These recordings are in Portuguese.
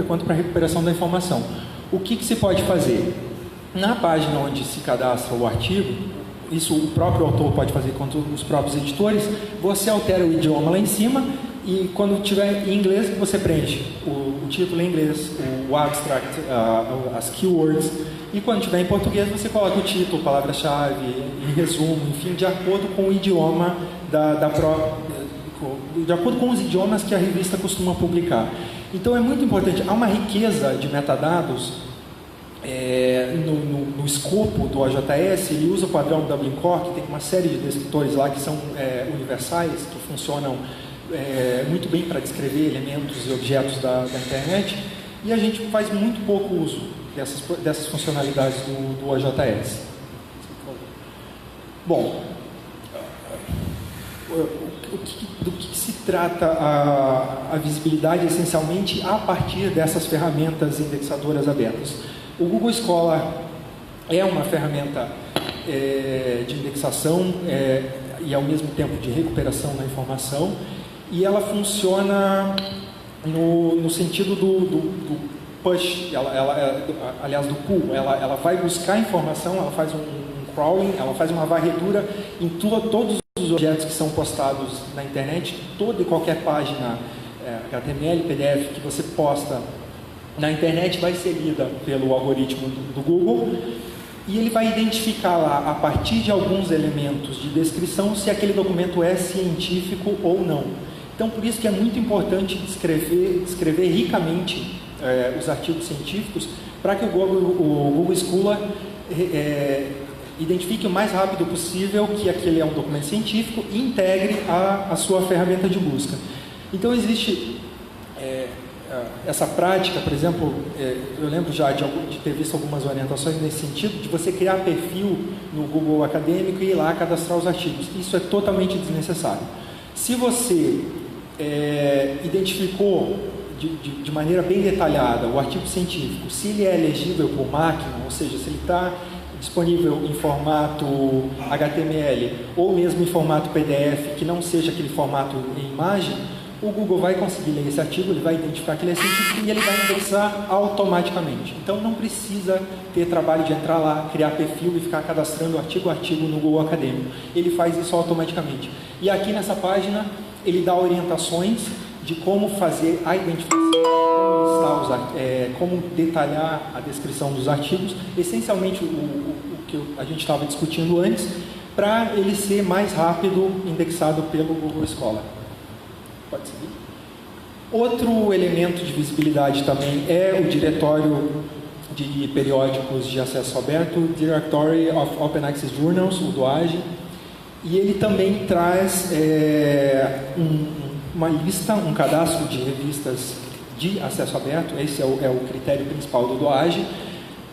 quanto para a recuperação da informação. O que se pode fazer? Na página onde se cadastra o artigo, isso o próprio autor pode fazer quanto os próprios editores, você altera o idioma lá em cima e quando tiver em inglês, você preenche o título em inglês, o abstract, as keywords, e quando tiver em português, você coloca o título, palavra-chave, em resumo, enfim, de acordo com o idioma de acordo com os idiomas que a revista costuma publicar. Então é muito importante, há uma riqueza de metadados no escopo do OJS. Ele usa o padrão Dublin Core, que tem uma série de descritores lá que são universais, que funcionam muito bem para descrever elementos e objetos da internet, e a gente faz muito pouco uso dessas funcionalidades do OJS. Bom, do que se trata a visibilidade essencialmente a partir dessas ferramentas indexadoras abertas. O Google Scholar é uma ferramenta de indexação e ao mesmo tempo de recuperação da informação, e ela funciona no sentido do push, aliás do pull. Ela vai buscar informação, ela faz um crawling, ela faz uma varredura em todos os objetos que são postados na internet. Toda e qualquer página HTML, PDF que você posta na internet vai ser lida pelo algoritmo do Google, e ele vai identificar lá, a partir de alguns elementos de descrição, se aquele documento é científico ou não. Então, por isso que é muito importante descrever ricamente os artigos científicos, para que o Google Scholar identifique o mais rápido possível que aquele é um documento científico e integre a sua ferramenta de busca. Então, existe essa prática, por exemplo, eu lembro já de ter visto algumas orientações nesse sentido, de você criar perfil no Google Acadêmico e ir lá cadastrar os artigos. Isso é totalmente desnecessário. Se você identificou de maneira bem detalhada o artigo científico, se ele é legível por máquina, ou seja, se ele está disponível em formato HTML ou mesmo em formato PDF, que não seja aquele formato em imagem, o Google vai conseguir ler esse artigo, ele vai identificar que ele é científico e ele vai indexar automaticamente. Então não precisa ter trabalho de entrar lá, criar perfil e ficar cadastrando artigo a artigo no Google Acadêmico. Ele faz isso automaticamente. E aqui nessa página ele dá orientações de como fazer a identificação, como detalhar a descrição dos artigos, essencialmente o que a gente estava discutindo antes, para ele ser mais rápido indexado pelo Google Scholar. Pode seguir. Outro elemento de visibilidade também é o diretório de periódicos de acesso aberto, Directory of Open Access Journals, o DOAJ, e ele também traz uma lista, um cadastro de revistas de acesso aberto. Esse é o critério principal do DOAJ.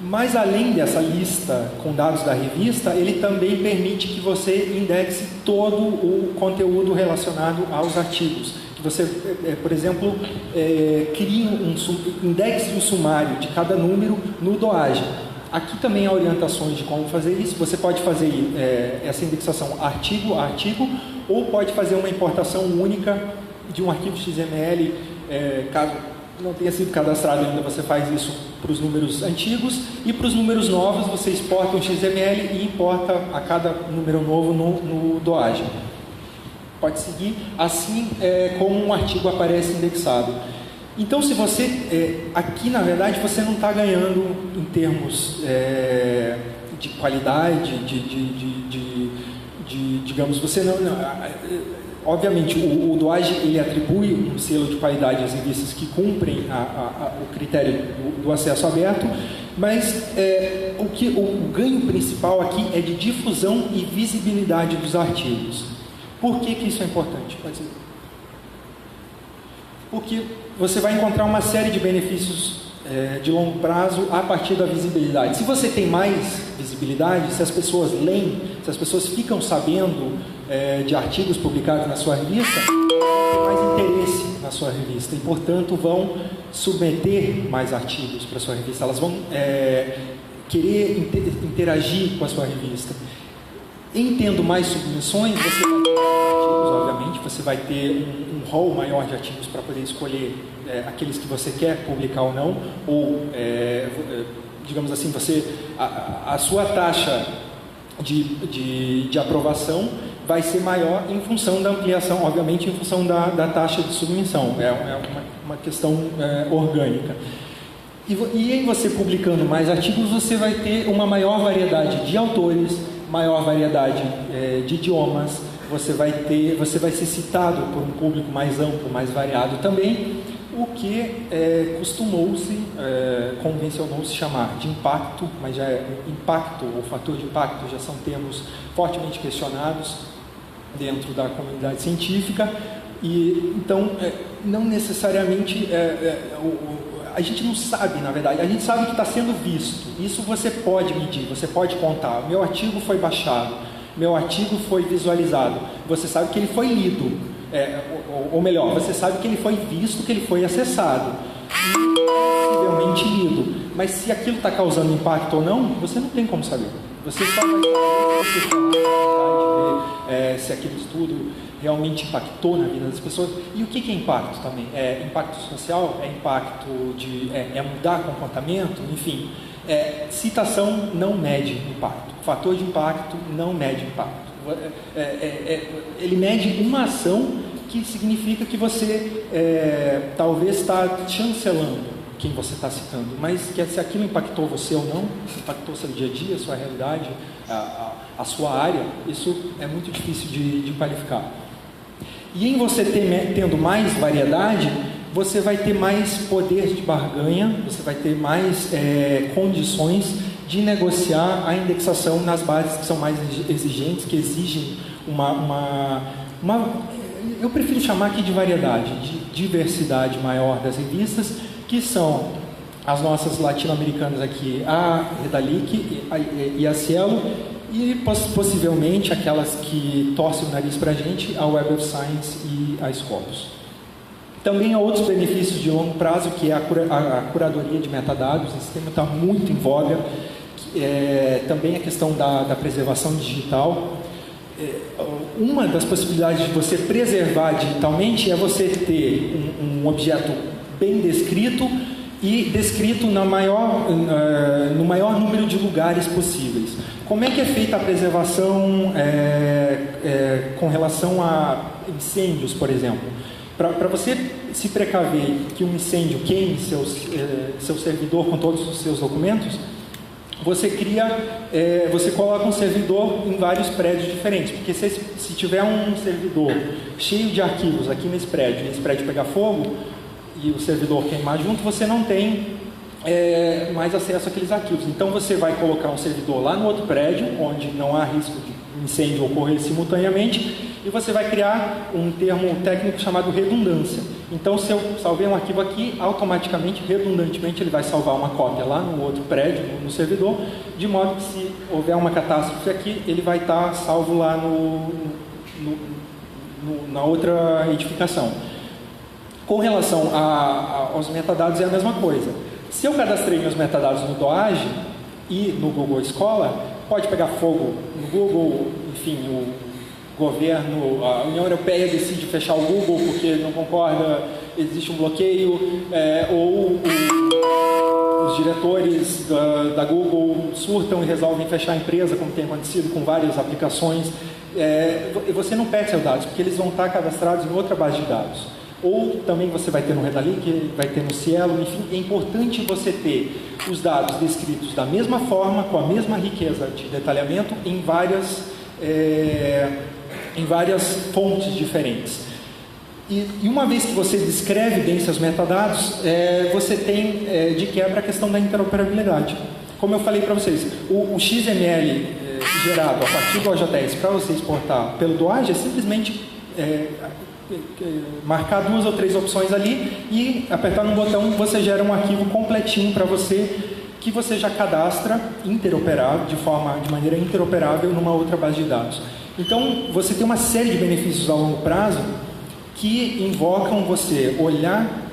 Mas além dessa lista com dados da revista, ele também permite que você indexe todo o conteúdo relacionado aos artigos. Que você, por exemplo, indexe um sumário de cada número no DOAJ. Aqui também há orientações de como fazer isso. Você pode fazer essa indexação artigo a artigo, ou pode fazer uma importação única de um arquivo XML, caso não tenha sido cadastrado ainda, você faz isso para os números antigos, e para os números novos você exporta um XML e importa a cada número novo no DOAJ. Pode seguir, assim como um artigo aparece indexado. Então, se você, aqui na verdade você não está ganhando em termos de qualidade, digamos, você não obviamente, o DOAJ ele atribui um selo de qualidade às revistas que cumprem o critério do acesso aberto, mas o ganho principal aqui é de difusão e visibilidade dos artigos. Por que isso é importante? Pode ser. Porque você vai encontrar uma série de benefícios de longo prazo a partir da visibilidade. Se você tem mais visibilidade, se as pessoas leem, se as pessoas ficam sabendo de artigos publicados na sua revista, tem mais interesse na sua revista e, portanto, vão submeter mais artigos para a sua revista. Elas vão querer interagir com a sua revista. Em tendo mais submissões, você vai ter mais artigos, obviamente, você vai ter um rol maior de artigos para poder escolher aqueles que você quer publicar ou não, ou, digamos assim, a sua taxa de aprovação vai ser maior em função da ampliação, obviamente em função da taxa de submissão, é uma questão orgânica. E em você publicando mais artigos, você vai ter uma maior variedade de autores, maior variedade de idiomas, você vai ser citado por um público mais amplo, mais variado também, o que convencionou-se chamar de impacto, mas já impacto ou fator de impacto já são termos fortemente questionados dentro da comunidade científica, e então não necessariamente a gente não sabe, na verdade, a gente sabe que está sendo visto, isso você pode medir, você pode contar, meu artigo foi baixado, meu artigo foi visualizado, você sabe que ele foi lido, ou melhor, você sabe que ele foi visto, que ele foi acessado, e possivelmente lido, mas se aquilo está causando impacto ou não, você não tem como saber, você só vai saber se aquele estudo realmente impactou na vida das pessoas. E o que é impacto também? É impacto social? É impacto é mudar comportamento? Enfim, citação não mede impacto. Fator de impacto não mede impacto. Ele mede uma ação que significa que você talvez está chancelando quem você está citando, mas que se aquilo impactou você ou não, impactou seu dia a dia, sua realidade, a sua área, isso é muito difícil de qualificar. E em você tendo mais variedade, você vai ter mais poder de barganha, você vai ter mais condições de negociar a indexação nas bases que são mais exigentes, que exigem eu prefiro chamar aqui de variedade, de diversidade maior das revistas, que são as nossas latino-americanas aqui, a Redalic e a Cielo, e possivelmente aquelas que torcem o nariz para a gente, a Web of Science e a Scopus. Também há outros benefícios de longo prazo, que é a curadoria de metadados. Esse tema está muito em voga. Também a questão da preservação digital. Uma das possibilidades de você preservar digitalmente é você ter um objeto bem descrito e descrito no maior número de lugares possíveis. Como é que é feita a preservação com relação a incêndios, por exemplo? Para você se precaver que um incêndio queime seu servidor com todos os seus documentos, você coloca um servidor em vários prédios diferentes, porque se tiver um servidor cheio de arquivos aqui nesse prédio, e esse prédio pegar fogo e o servidor queimar junto, você não tem mais acesso àqueles arquivos. Então você vai colocar um servidor lá no outro prédio, onde não há risco de incêndio ocorrer simultaneamente, e você vai criar um termo técnico chamado redundância. Então, se eu salvei um arquivo aqui, automaticamente, redundantemente, ele vai salvar uma cópia lá no outro prédio, no servidor, de modo que se houver uma catástrofe aqui, ele vai estar salvo lá na outra edificação. Com relação aos metadados, é a mesma coisa. Se eu cadastrei meus metadados no DOAJ e no Google Scholar, pode pegar fogo no Google, enfim, o governo, a União Europeia decide fechar o Google porque não concorda, existe um bloqueio, ou os diretores da Google surtam e resolvem fechar a empresa, como tem acontecido com várias aplicações. Você não perde seus dados, porque eles vão estar cadastrados em outra base de dados. Ou também você vai ter no Redalic, vai ter no Cielo, enfim, é importante você ter os dados descritos da mesma forma, com a mesma riqueza de detalhamento, em várias fontes diferentes. E uma vez que você descreve bem seus metadados, você tem de quebra a questão da interoperabilidade. Como eu falei para vocês, o XML gerado a partir do OJS para você exportar pelo DOAJ é simplesmente marcar 2 ou 3 opções ali e apertar no botão, você gera um arquivo completinho para você, que você já cadastra interoperável, de maneira interoperável numa outra base de dados. Então, você tem uma série de benefícios a longo prazo que invocam você olhar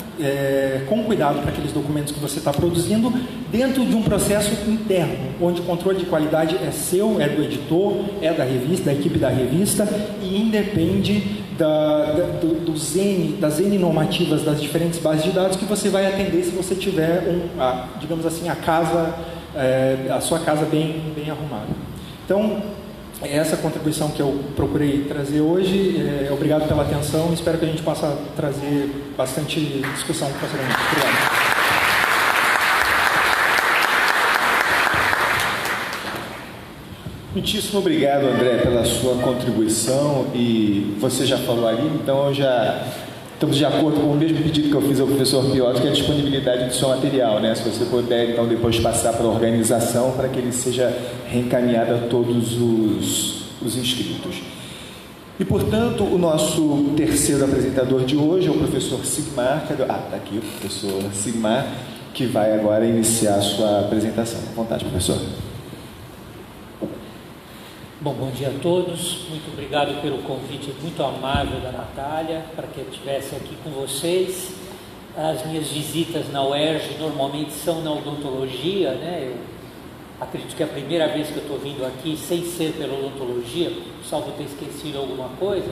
com cuidado para aqueles documentos que você está produzindo dentro de um processo interno, onde o controle de qualidade é seu, é do editor, é da revista, da equipe da revista, e independe das N normativas das diferentes bases de dados que você vai atender se você tiver digamos assim, a sua casa bem arrumada. Então, é essa contribuição que eu procurei trazer hoje. Obrigado pela atenção. Espero que a gente possa trazer bastante discussão posteriormente. Obrigado. Muitíssimo obrigado, André, pela sua contribuição, e você já falou ali, então estamos de acordo com o mesmo pedido que eu fiz ao professor Piotr, que é a disponibilidade do seu material, né? Se você puder, então, depois passar para a organização, para que ele seja reencaminhado a todos os inscritos. E, portanto, o nosso terceiro apresentador de hoje é o professor Sigmar, está aqui o professor Sigmar, que vai agora iniciar a sua apresentação. À vontade, professor. Bom dia a todos, muito obrigado pelo convite muito amável da Natália, para que eu estivesse aqui com vocês. As minhas visitas na UERJ normalmente são na odontologia, né? Eu acredito que é a primeira vez que eu estou vindo aqui sem ser pela odontologia, salvo ter esquecido alguma coisa,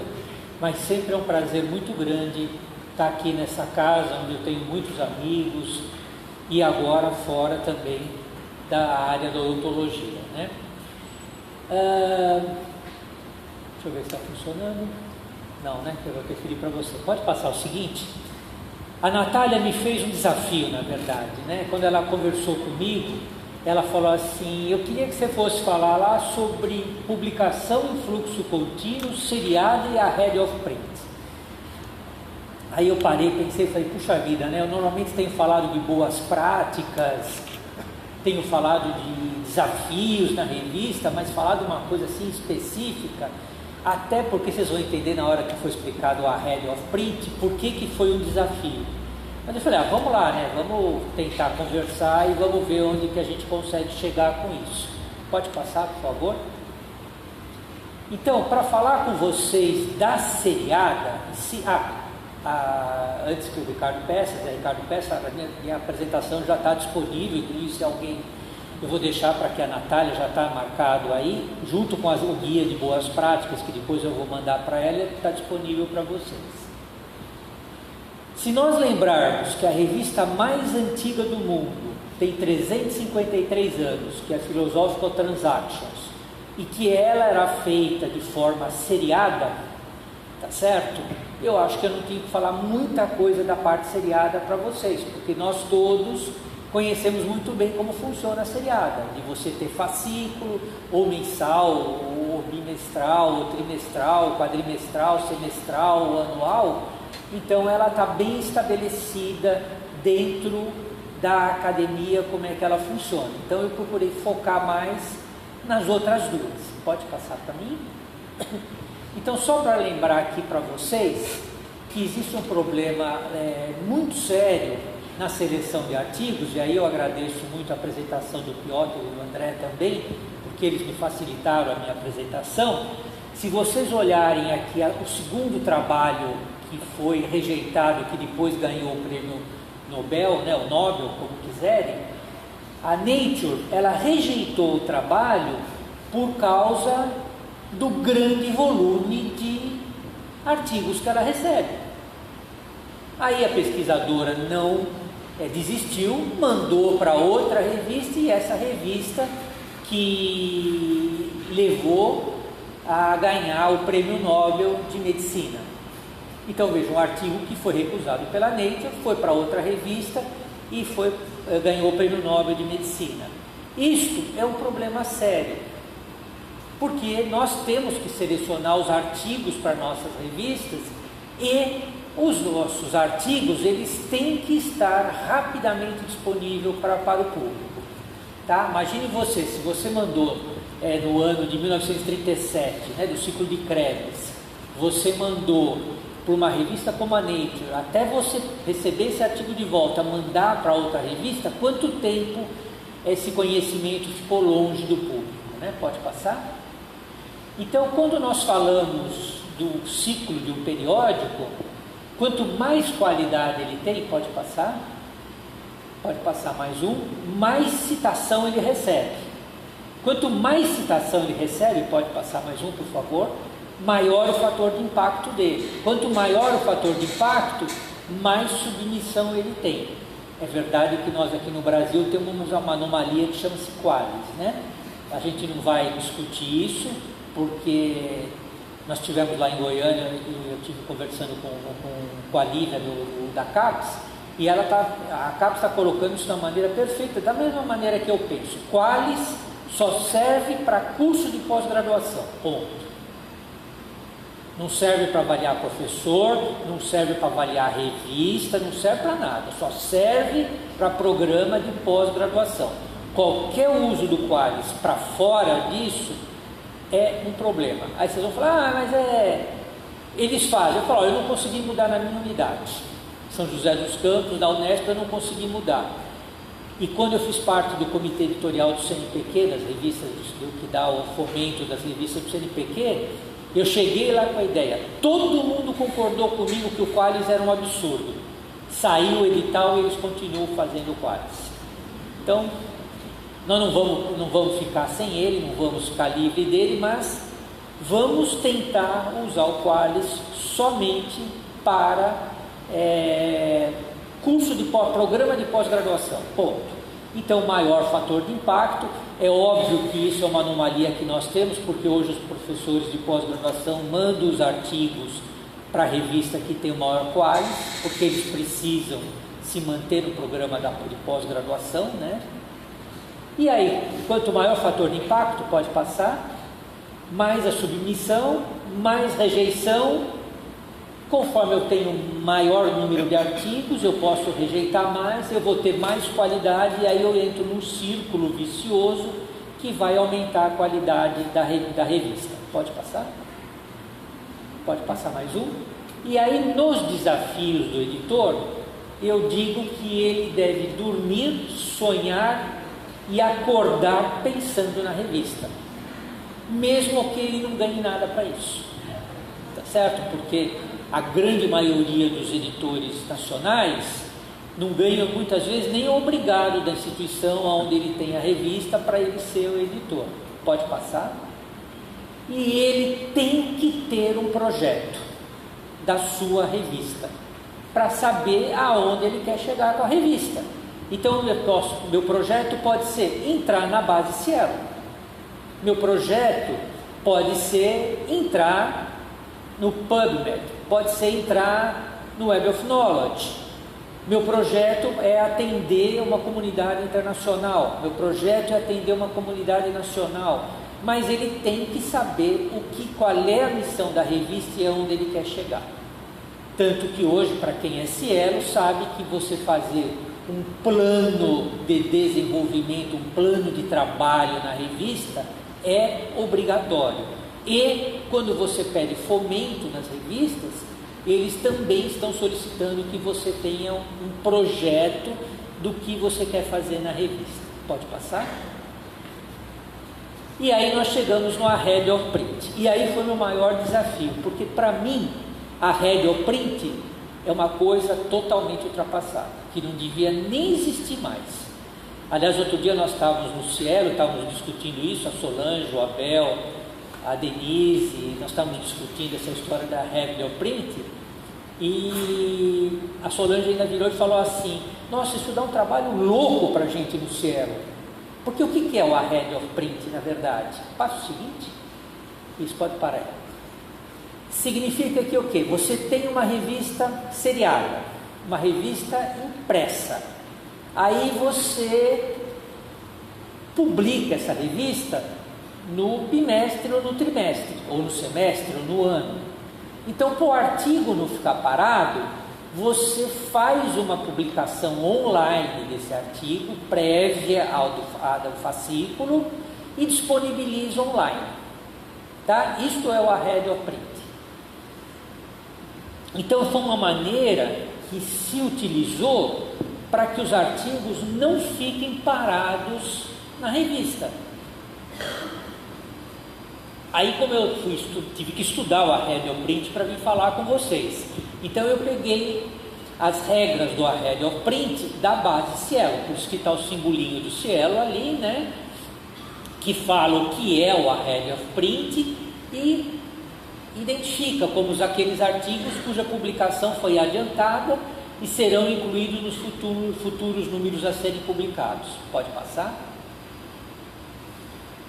mas sempre é um prazer muito grande estar aqui nessa casa, onde eu tenho muitos amigos, e agora fora também da área da odontologia, né? Deixa eu ver se está funcionando. Não, né? Eu vou preferir para você. Pode passar o seguinte. A Natália me fez um desafio, na verdade, né? Quando ela conversou comigo, ela falou assim: eu queria que você fosse falar lá sobre publicação em fluxo contínuo, seriado e a Head of Print. Aí eu parei, pensei e falei: puxa vida, né? Eu normalmente tenho falado de boas práticas, tenho falado de desafios na revista, mas falar de uma coisa assim específica, até porque vocês vão entender na hora que for explicado a Head of Print, por que foi um desafio. Mas eu falei, vamos lá, né? Vamos tentar conversar e vamos ver onde que a gente consegue chegar com isso. Pode passar, por favor? Então, para falar com vocês da seriada, antes que o Ricardo peça, a minha apresentação já está disponível, inclusive se alguém, eu vou deixar para que a Natália já está marcado aí, junto com o guia de boas práticas, que depois eu vou mandar para ela, está disponível para vocês. Se nós lembrarmos que a revista mais antiga do mundo tem 353 anos, que é a Philosophical Transactions, e que ela era feita de forma seriada, tá certo? Eu acho que eu não tenho que falar muita coisa da parte seriada para vocês, porque nós todos conhecemos muito bem como funciona a seriada, de você ter fascículo, ou mensal, ou bimestral, ou trimestral, quadrimestral, semestral, anual. Então ela está bem estabelecida dentro da academia, como é que ela funciona. Então eu procurei focar mais nas outras duas. Pode passar para mim? Então, só para lembrar aqui para vocês que existe um problema muito sério na seleção de artigos, e aí eu agradeço muito a apresentação do Piotr e do André também, porque eles me facilitaram a minha apresentação. Se vocês olharem aqui o segundo trabalho que foi rejeitado, que depois ganhou o prêmio Nobel, né, o Nobel, como quiserem, a Nature, ela rejeitou o trabalho por causa do grande volume de artigos que ela recebe. Aí a pesquisadora não desistiu, mandou para outra revista, e essa revista que levou a ganhar o prêmio Nobel de Medicina. Então veja, um artigo que foi recusado pela Nature, foi para outra revista e ganhou o prêmio Nobel de Medicina. Isto é um problema sério, porque nós temos que selecionar os artigos para nossas revistas, e os nossos artigos, eles têm que estar rapidamente disponíveis para o público, tá? Imagine você, se você mandou no ano de 1937, né, do ciclo de Krebs, você mandou para uma revista como a Nature, até você receber esse artigo de volta, mandar para outra revista, quanto tempo esse conhecimento ficou longe do público, né? Pode passar? Então, quando nós falamos do ciclo de um periódico, quanto mais qualidade ele tem, pode passar mais um, mais citação ele recebe. Quanto mais citação ele recebe, pode passar mais um, por favor, maior o fator de impacto dele. Quanto maior o fator de impacto, mais submissão ele tem. É verdade que nós aqui no Brasil temos uma anomalia que chama-se Qualis, né? A gente não vai discutir isso, porque nós tivemos lá em Goiânia, eu estive conversando com a Lívia da CAPES, e a CAPES está colocando isso da maneira perfeita, da mesma maneira que eu penso. Qualis só serve para curso de pós-graduação, ponto. Não serve para avaliar professor, não serve para avaliar revista, não serve para nada, só serve para programa de pós-graduação. Qualquer uso do Qualis para fora disso é um problema. Aí vocês vão falar, mas eles fazem. Eu falo, eu não consegui mudar na minha unidade. São José dos Campos, da Unesp, eu não consegui mudar. E quando eu fiz parte do comitê editorial do CNPq, das revistas que dá o fomento das revistas do CNPq, eu cheguei lá com a ideia, todo mundo concordou comigo que o Qualis era um absurdo. Saiu o edital e eles continuam fazendo o Qualis. Então, nós não vamos ficar sem ele, não vamos ficar livre dele, mas vamos tentar usar o Qualis somente para programa de pós-graduação, ponto. Então, maior fator de impacto. É óbvio que isso é uma anomalia que nós temos, porque hoje os professores de pós-graduação mandam os artigos para a revista que tem o maior Qualis, porque eles precisam se manter no programa de pós-graduação, né? E aí, quanto maior o fator de impacto, pode passar, mais a submissão, mais rejeição. Conforme eu tenho maior número de artigos, eu posso rejeitar mais, eu vou ter mais qualidade, e aí eu entro num círculo vicioso que vai aumentar a qualidade da revista. Pode passar? Pode passar mais um? E aí, nos desafios do editor, eu digo que ele deve dormir, sonhar e acordar pensando na revista, mesmo que ele não ganhe nada para isso, tá certo? Porque a grande maioria dos editores nacionais não ganham muitas vezes nem obrigado da instituição onde ele tem a revista para ele ser o editor. Pode passar? E ele tem que ter um projeto da sua revista para saber aonde ele quer chegar com a revista. Então, meu projeto pode ser entrar na base Cielo. Meu projeto pode ser entrar no PubMed, pode ser entrar no Web of Knowledge. Meu projeto é atender uma comunidade internacional. Meu projeto é atender uma comunidade nacional. Mas ele tem que saber qual é a missão da revista e aonde ele quer chegar. Tanto que hoje, para quem é Cielo, sabe que você fazer um plano de desenvolvimento, um plano de trabalho na revista é obrigatório. E quando você pede fomento nas revistas, eles também estão solicitando que você tenha um projeto do que você quer fazer na revista. Pode passar? E aí nós chegamos no Arredo ao Print. E aí foi o meu maior desafio, porque para mim, Arredo ao Print é uma coisa totalmente ultrapassada, que não devia nem existir mais. Aliás, outro dia nós estávamos no Cielo, estávamos discutindo isso, a Solange, o Abel, a Denise, nós estávamos discutindo essa história da Arredo ao Print, e a Solange ainda virou e falou assim: nossa, isso dá um trabalho louco para a gente no Cielo. Porque o que é o Arredo ao Print, na verdade? Passa o seguinte, isso pode parar. Significa que o quê? Você tem uma revista seriada, uma revista impressa. Aí você publica essa revista no bimestre ou no trimestre, ou no semestre ou no ano. Então, para o artigo não ficar parado, você faz uma publicação online desse artigo, prévia ao fascículo, e disponibiliza online. Tá? Isto é o Arredo ao Print. Então, foi uma maneira que se utilizou para que os artigos não fiquem parados na revista. Aí, como eu tive que estudar o Arredo ao Print para vir falar com vocês, então eu peguei as regras do Arredo ao Print da base Cielo, por isso que está o simbolinho do Cielo ali, né? Que fala o que é o Arredo ao Print, e identifica como aqueles artigos cuja publicação foi adiantada e serão incluídos nos futuros números a serem publicados. Pode passar?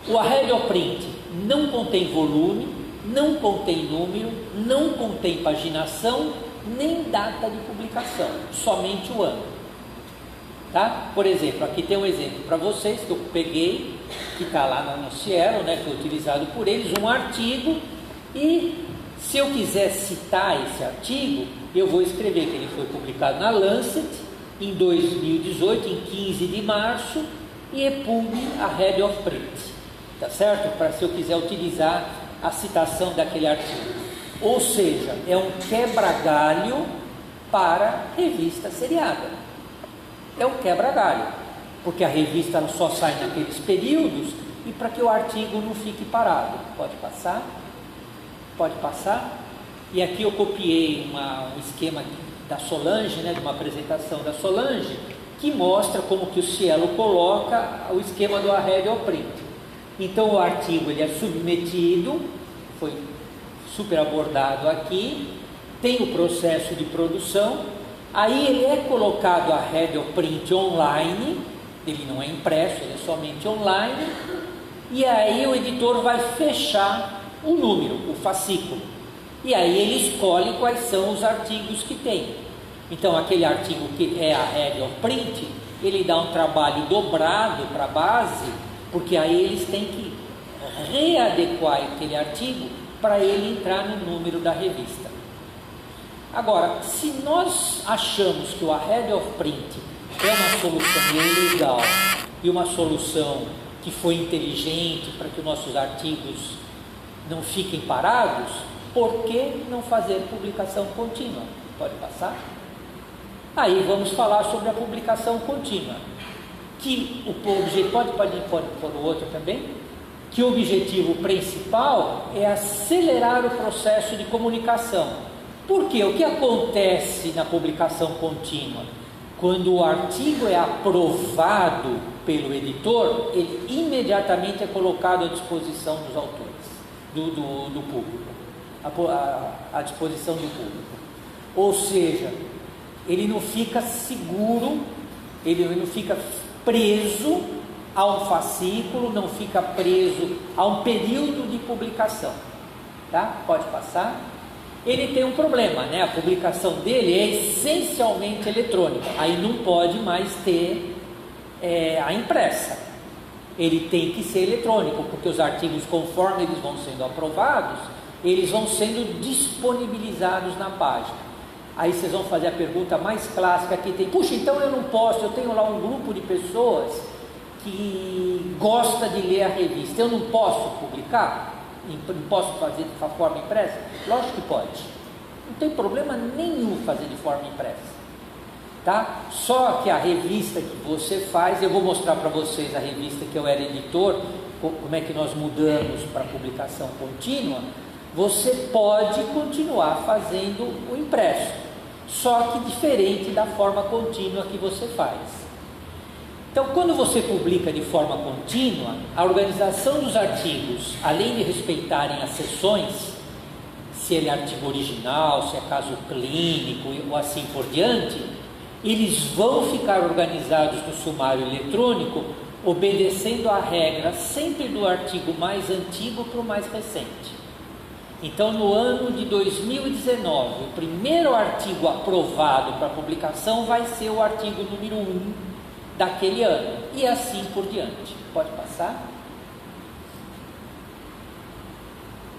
O array of print não contém volume, não contém número, não contém paginação, nem data de publicação, somente o ano. Tá? Por exemplo, aqui tem um exemplo para vocês que eu peguei, que está lá no Cielo, né, foi utilizado por eles, um artigo, e se eu quiser citar esse artigo, eu vou escrever que ele foi publicado na Lancet em 2018, em 15 de março, e EPUB Array of Print, tá certo? Para se eu quiser utilizar a citação daquele artigo. Ou seja, é um quebra-galho para revista seriada. É um quebra-galho, porque a revista ela só sai naqueles períodos e para que o artigo não fique parado. Pode passar? Pode passar? E aqui eu copiei um esquema da Solange, né, de uma apresentação da Solange, que mostra como que o Cielo coloca o esquema do Array of Print. Então o artigo ele é submetido, foi super abordado aqui, tem o processo de produção, aí ele é colocado a Array of Print online, ele não é impresso, ele é somente online, e aí o editor vai fechar o número, o fascículo, e aí ele escolhe quais são os artigos que tem. Então aquele artigo que é a Array of Print, ele dá um trabalho dobrado para a base, porque aí eles têm que readequar aquele artigo para ele entrar no número da revista. Agora, se nós achamos que o Array of Print é uma solução legal e uma solução que foi inteligente para que os nossos artigos não fiquem parados, por que não fazer publicação contínua? Pode passar? Aí vamos falar sobre a publicação contínua, que o objetivo, pode pôr o outro também, que o objetivo principal é acelerar o processo de comunicação. Porque o que acontece na publicação contínua? Quando o artigo é aprovado pelo editor, ele imediatamente é colocado à disposição dos autores, do público, à disposição do público. Ou seja, ele não fica seguro, ele não fica preso a um fascículo, não fica preso a um período de publicação. Tá? Pode passar. Ele tem um problema, né? A publicação dele é essencialmente eletrônica, aí não pode mais ter a impressa, ele tem que ser eletrônico, porque os artigos, conforme eles vão sendo aprovados, eles vão sendo disponibilizados na página. Aí vocês vão fazer a pergunta mais clássica que tem: puxa, então eu não posso, eu tenho lá um grupo de pessoas que gosta de ler a revista, eu não posso publicar? Não posso fazer de forma impressa? Lógico que pode, não tem problema nenhum fazer de forma impressa, tá? Só que a revista que você faz, eu vou mostrar para vocês a revista que eu era editor, como é que nós mudamos para publicação contínua. Você pode continuar fazendo o impresso, só que diferente da forma contínua que você faz. Então, quando você publica de forma contínua, a organização dos artigos, além de respeitarem as seções, se ele é artigo original, se é caso clínico ou assim por diante, eles vão ficar organizados no sumário eletrônico, obedecendo a regra sempre do artigo mais antigo para o mais recente. Então, no ano de 2019, o primeiro artigo aprovado para publicação vai ser o artigo número 1 daquele ano, e assim por diante. Pode passar?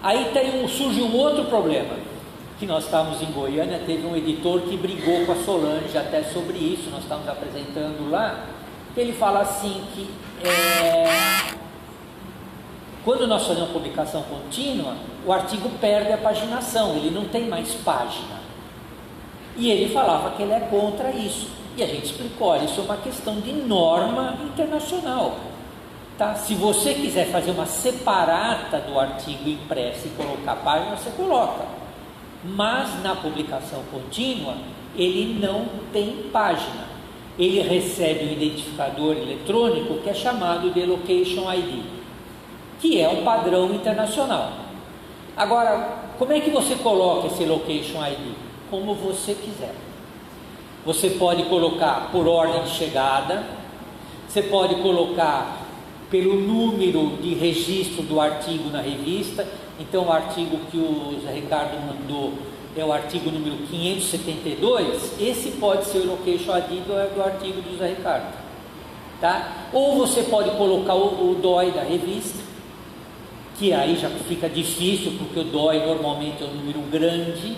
Aí surge um outro problema, que nós estávamos em Goiânia, teve um editor que brigou com a Solange até sobre isso, nós estávamos apresentando lá, que ele fala assim que quando nós fazemos publicação contínua, o artigo perde a paginação, ele não tem mais página. E ele falava que ele é contra isso. E a gente explicou: olha, isso é uma questão de norma internacional. Tá? Se você quiser fazer uma separata do artigo impresso e colocar a página, você coloca. Mas na publicação contínua, ele não tem página. Ele recebe um identificador eletrônico que é chamado de Location ID, que é um padrão internacional. Agora, como é que você coloca esse Location ID? Como você quiser. Você pode colocar por ordem de chegada, você pode colocar pelo número de registro do artigo na revista. Então o artigo que o Zé Ricardo mandou é o artigo número 572, esse pode ser o Location ID do artigo do Zé Ricardo, tá? Ou você pode colocar o DOI da revista, que aí já fica difícil, porque o DOI normalmente é um número grande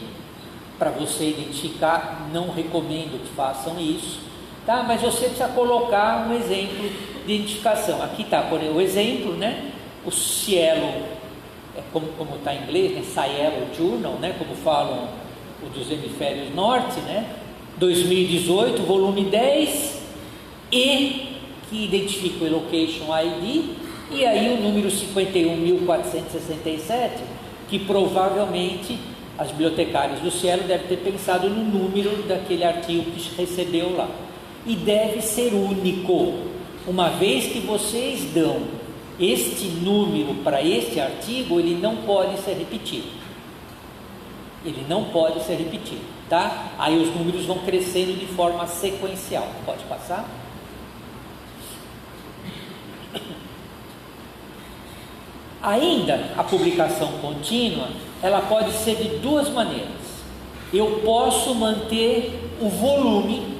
para você identificar. Não recomendo que façam isso, tá? Mas você precisa colocar um exemplo de identificação. Aqui está, por exemplo, o exemplo, né? O Cielo, como está em inglês, né? Cielo Journal, né? Como falam os dos hemisférios norte, né? 2018, volume 10, e que identifica o Location ID, e aí o número 51.467, que provavelmente as bibliotecárias do Cielo devem ter pensado no número daquele artigo que recebeu lá. E deve ser único. Uma vez que vocês dão este número para este artigo, ele não pode ser repetido. Ele não pode ser repetido, tá? Aí os números vão crescendo de forma sequencial. Pode passar? Ainda a publicação contínua, ela pode ser de duas maneiras. Eu posso manter o volume,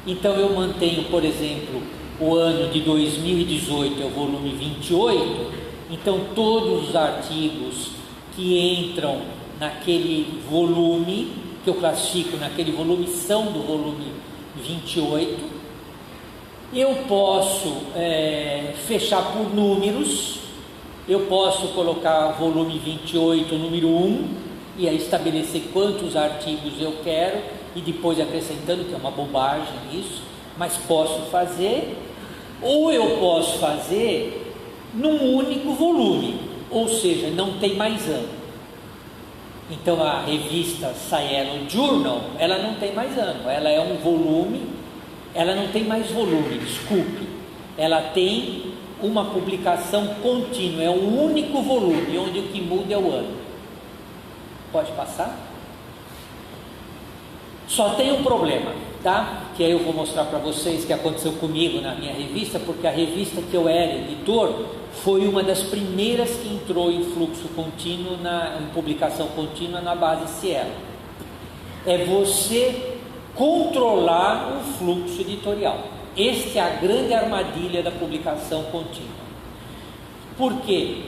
então eu mantenho, por exemplo, o ano de 2018 é o volume 28, então todos os artigos que entram naquele volume, que eu classifico naquele volume, são do volume 28. Eu posso fechar por números. Eu posso colocar volume 28, número 1, e aí estabelecer quantos artigos eu quero, e depois acrescentando, que é uma bobagem isso, mas posso fazer. Ou eu posso fazer num único volume, ou seja, não tem mais ano. Então a revista Cielo Journal, ela não tem mais ano, ela é um volume, ela não tem mais volume, desculpe, ela tem uma publicação contínua, é um único volume, onde o que muda é o ano. Pode passar? Só tem um problema, tá? Que aí eu vou mostrar para vocês que aconteceu comigo na minha revista, porque a revista que eu era editor foi uma das primeiras que entrou em fluxo contínuo, em publicação contínua na base Cielo. É você controlar o fluxo editorial. Esta é a grande armadilha da publicação contínua. Porque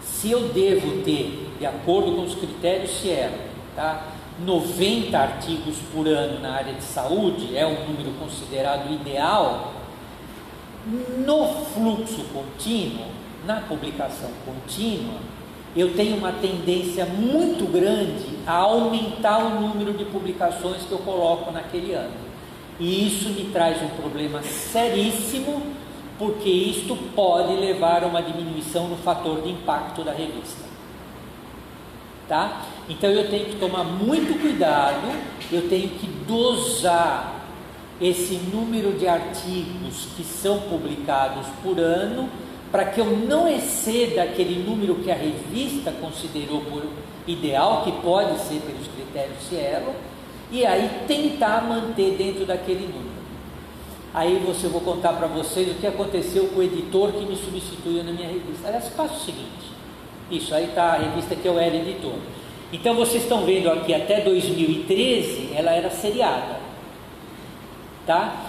se eu devo ter, de acordo com os critérios Cielo, tá, 90 artigos por ano na área de saúde, é um número considerado ideal, no fluxo contínuo, na publicação contínua, eu tenho uma tendência muito grande a aumentar o número de publicações que eu coloco naquele ano. E isso me traz um problema seríssimo, porque isto pode levar a uma diminuição no fator de impacto da revista, tá? Então eu tenho que tomar muito cuidado, eu tenho que dosar esse número de artigos que são publicados por ano, para que eu não exceda aquele número que a revista considerou por ideal, que pode ser pelos critérios Cielo, e aí tentar manter dentro daquele número. Aí eu vou contar para vocês o que aconteceu com o editor que me substituiu na minha revista. Aliás, faça o seguinte, isso aí está a revista que eu era editor. Então vocês estão vendo aqui, até 2013 ela era seriada, tá?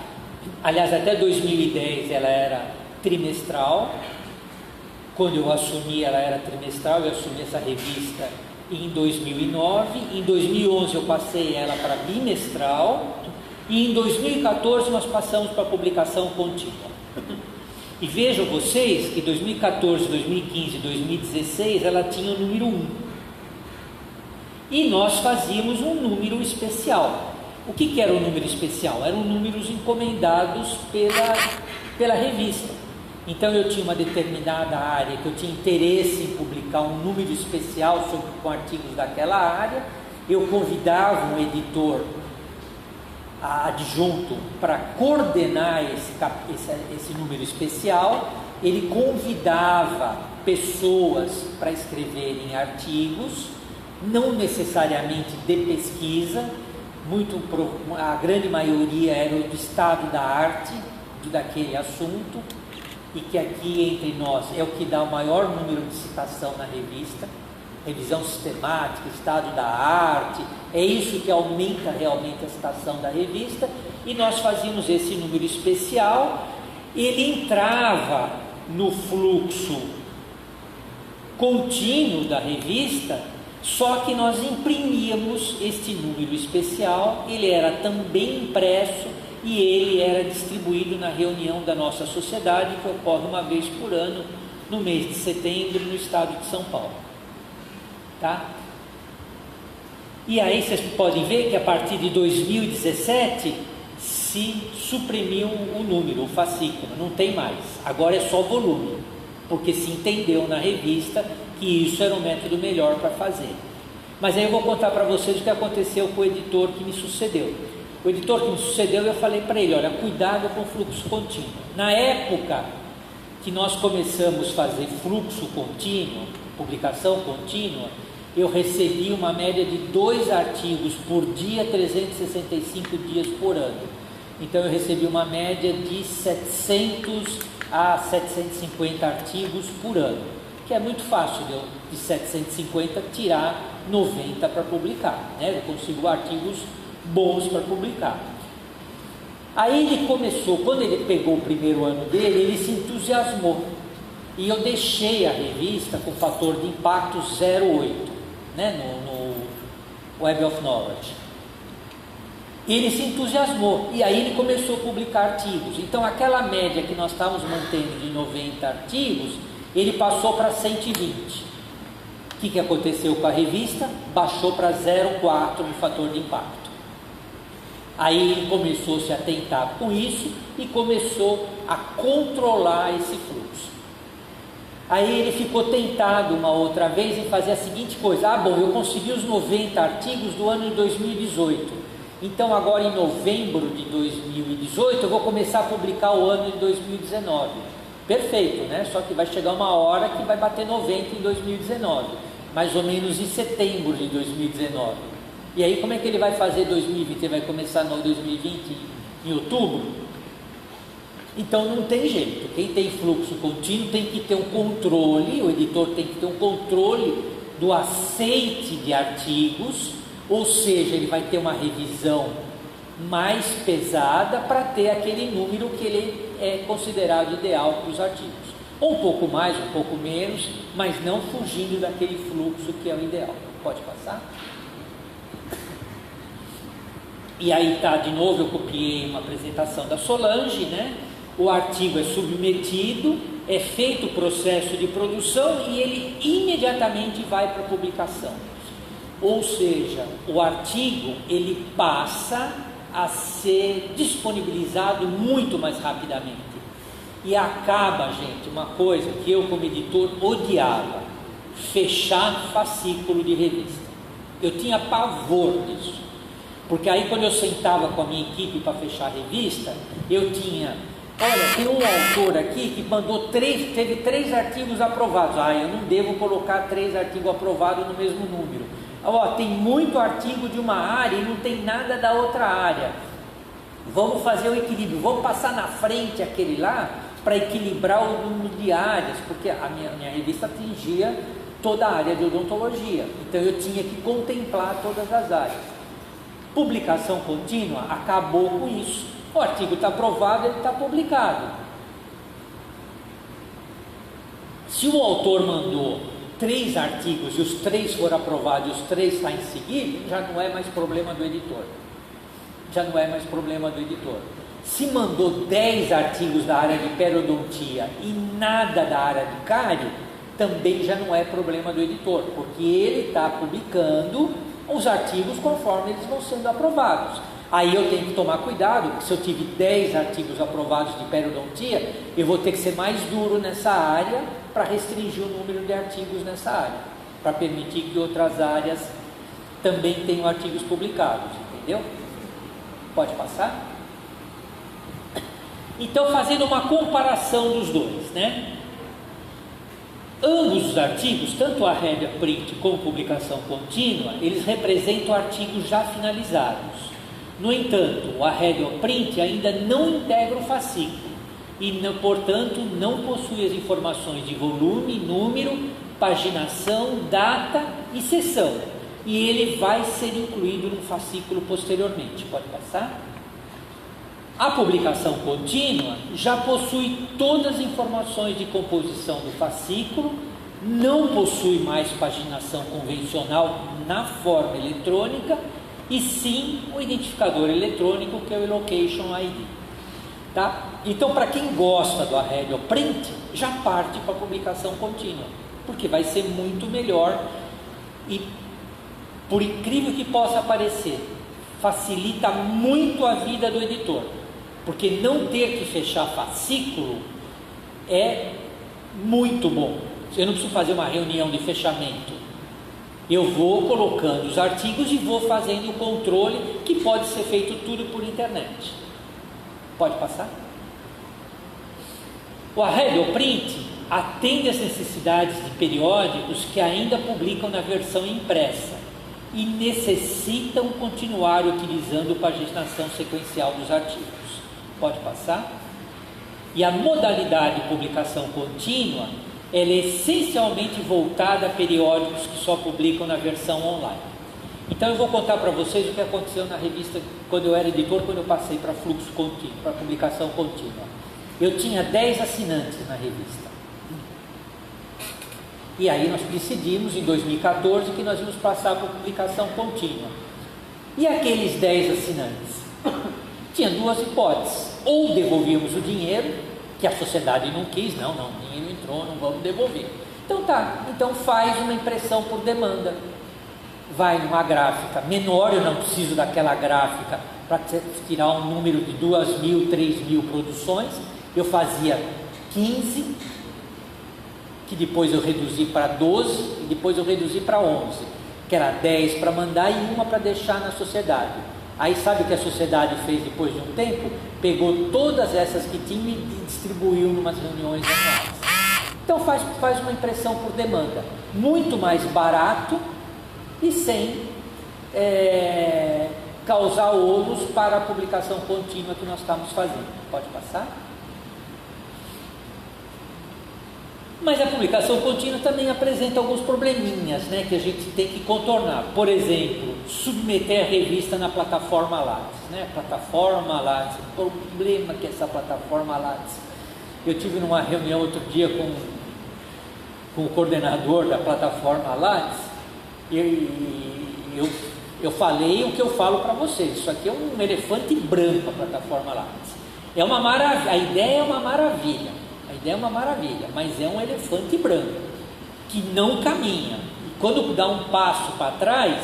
Aliás, até 2010 ela era trimestral. Quando eu assumi, ela era trimestral. Eu assumi essa revista em 2009, em 2011 eu passei ela para bimestral, e em 2014 nós passamos para publicação contínua. E vejam vocês que 2014, 2015, 2016 ela tinha o número 1, e nós fazíamos um número especial. O que era o número especial? Eram números encomendados pela revista. Então eu tinha uma determinada área que eu tinha interesse em publicar um número especial com artigos daquela área, eu convidava um editor adjunto para coordenar esse número especial, ele convidava pessoas para escreverem artigos, não necessariamente de pesquisa, a grande maioria era do estado da arte, daquele assunto, e que aqui entre nós é o que dá o maior número de citação na revista, revisão sistemática, estado da arte, é isso que aumenta realmente a citação da revista, e nós fazíamos esse número especial. Ele entrava no fluxo contínuo da revista, só que nós imprimíamos este número especial, ele era também impresso e ele era distribuído na reunião da nossa sociedade, que ocorre uma vez por ano, no mês de setembro, no estado de São Paulo. Tá? E aí vocês podem ver que a partir de 2017 se suprimiu o número, o fascículo, não tem mais, agora é só volume, porque se entendeu na revista que isso era o método melhor para fazer. Mas aí eu vou contar para vocês o que aconteceu com o editor que me sucedeu. O editor que me sucedeu, eu falei para ele, olha, cuidado com o fluxo contínuo. Na época que nós começamos a fazer fluxo contínuo, publicação contínua, eu recebi uma média de 2 artigos por dia, 365 dias por ano. Então eu recebi uma média de 700 a 750 artigos por ano, que é muito fácil de 750 tirar 90 para publicar, né? Eu consigo artigos bons para publicar. Aí ele começou, quando ele pegou o primeiro ano dele, ele se entusiasmou, e eu deixei a revista com fator de impacto 0,8, né, no Web of Knowledge. Ele se entusiasmou, e aí ele começou a publicar artigos. Então aquela média que nós estávamos mantendo de 90 artigos, ele passou para 120. O que aconteceu com a revista? Baixou para 0,4 no fator de impacto. Aí ele começou a se atentar com isso e começou a controlar esse fluxo. Aí ele ficou tentado uma outra vez em fazer a seguinte coisa: bom, eu consegui os 90 artigos do ano de 2018, então agora em novembro de 2018 eu vou começar a publicar o ano de 2019. Perfeito, né? Só que vai chegar uma hora que vai bater 90 em 2019, mais ou menos em setembro de 2019. E aí como é que ele vai fazer 2020? Ele vai começar no 2020 em outubro? Então não tem jeito. Quem tem fluxo contínuo tem que ter um controle, o editor tem que ter um controle do aceite de artigos, ou seja, ele vai ter uma revisão mais pesada para ter aquele número que ele é considerado ideal para os artigos. Ou um pouco mais, um pouco menos, mas não fugindo daquele fluxo que é o ideal. Pode passar? E aí tá, de novo, eu copiei uma apresentação da Solange, né? O artigo é submetido, é feito o processo de produção e ele imediatamente vai para a publicação. Ou seja, o artigo ele passa a ser disponibilizado muito mais rapidamente. E acaba, gente, uma coisa que eu como editor odiava: fechar fascículo de revista. Eu tinha pavor disso, porque aí quando eu sentava com a minha equipe para fechar a revista, eu tinha, olha, tem um autor aqui que mandou teve 3 artigos aprovados. Eu não devo colocar 3 artigos aprovados no mesmo número. Tem muito artigo de uma área e não tem nada da outra área. Vamos fazer o equilíbrio, vamos passar na frente aquele lá para equilibrar o número de áreas, porque a minha revista atingia toda a área de odontologia, então eu tinha que contemplar todas as áreas. Publicação contínua acabou com isso. O artigo está aprovado, ele está publicado. Se o autor mandou 3 artigos e os 3 foram aprovados e os 3 estão em seguida, já não é mais problema do editor. Já não é mais problema do editor. Se mandou 10 artigos da área de periodontia e nada da área de cárie, também já não é problema do editor, porque ele está publicando os artigos conforme eles vão sendo aprovados. Aí eu tenho que tomar cuidado, porque se eu tive 10 artigos aprovados de periodontia, eu vou ter que ser mais duro nessa área para restringir o número de artigos nessa área, para permitir que outras áreas também tenham artigos publicados, entendeu? Pode passar? Então, fazendo uma comparação dos dois, né? Ambos os artigos, tanto a Rédia Print como publicação contínua, eles representam artigos já finalizados. No entanto, a Rédia Print ainda não integra o fascículo e, portanto, não possui as informações de volume, número, paginação, data e seção. E ele vai ser incluído no fascículo posteriormente. Pode passar? A publicação contínua já possui todas as informações de composição do fascículo, não possui mais paginação convencional na forma eletrônica, e sim o identificador eletrônico, que é o Location ID. Tá? Então, para quem gosta do Arredio Print, já parte para a publicação contínua, porque vai ser muito melhor e, por incrível que possa parecer, facilita muito a vida do editor, porque não ter que fechar fascículo é muito bom. Eu não preciso fazer uma reunião de fechamento. Eu vou colocando os artigos e vou fazendo o controle, que pode ser feito tudo por internet. Pode passar? O Arredio Print atende às necessidades de periódicos que ainda publicam na versão impressa e necessitam continuar utilizando paginação sequencial dos artigos. Pode passar? E a modalidade de publicação contínua, ela é essencialmente voltada a periódicos que só publicam na versão online. Então eu vou contar para vocês o que aconteceu na revista quando eu era editor, quando eu passei para fluxo contínuo, para publicação contínua. Eu tinha 10 assinantes na revista. E aí nós decidimos em 2014 que nós íamos passar para publicação contínua. E aqueles 10 assinantes tinha duas hipóteses: ou devolvíamos o dinheiro, que a sociedade não quis, não, o dinheiro entrou, não vamos devolver. Então tá, então faz uma impressão por demanda, vai numa gráfica menor, eu não preciso daquela gráfica para tirar um número de 2.000, 3.000 produções, eu fazia 15, que depois eu reduzi para 12, e depois eu reduzi para 11, que era 10 para mandar e uma para deixar na sociedade. Aí sabe o que a sociedade fez depois de um tempo? Pegou todas essas que tinha e distribuiu em umas reuniões anuais. Então faz uma impressão por demanda, muito mais barato e sem causar ônus para a publicação contínua que nós estamos fazendo. Pode passar? Mas a publicação contínua também apresenta alguns probleminhas, né, que a gente tem que contornar. Por exemplo, submeter a revista na plataforma Lattes, né? Plataforma Lattes, o problema que é essa plataforma Lattes. Eu tive numa reunião outro dia com o coordenador da plataforma Lattes e eu falei o que eu falo para vocês. Isso aqui é um elefante branco, a plataforma Lattes. É uma maravilha, a ideia é uma maravilha. A ideia é uma maravilha, mas é um elefante branco que não caminha. E quando dá um passo para trás,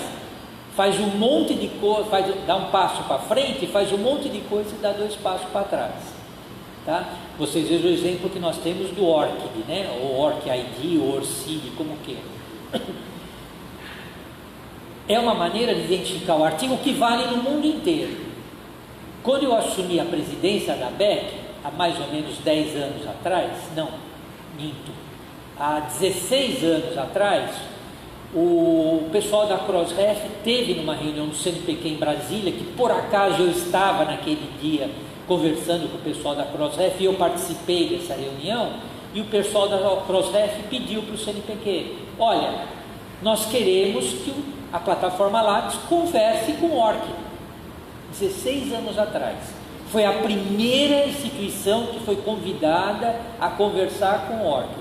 faz um monte de coisa, dá um passo para frente, faz um monte de coisa e dá 2 passos para trás. Tá? Vocês vejam o exemplo que nós temos do ORCID, né? O ORCID, o ORCID, como queira. É uma maneira de identificar o artigo que vale no mundo inteiro. Quando eu assumi a presidência da ABEC, há mais ou menos 10 anos atrás, não, minto, há 16 anos atrás, o pessoal da Crossref teve numa reunião no CNPq em Brasília, que por acaso eu estava naquele dia conversando com o pessoal da Crossref e eu participei dessa reunião, e o pessoal da Crossref pediu para o CNPq: olha, nós queremos que a plataforma Lattes converse com o ORCID. 16 anos atrás. Foi a primeira instituição que foi convidada a conversar com o ORCID.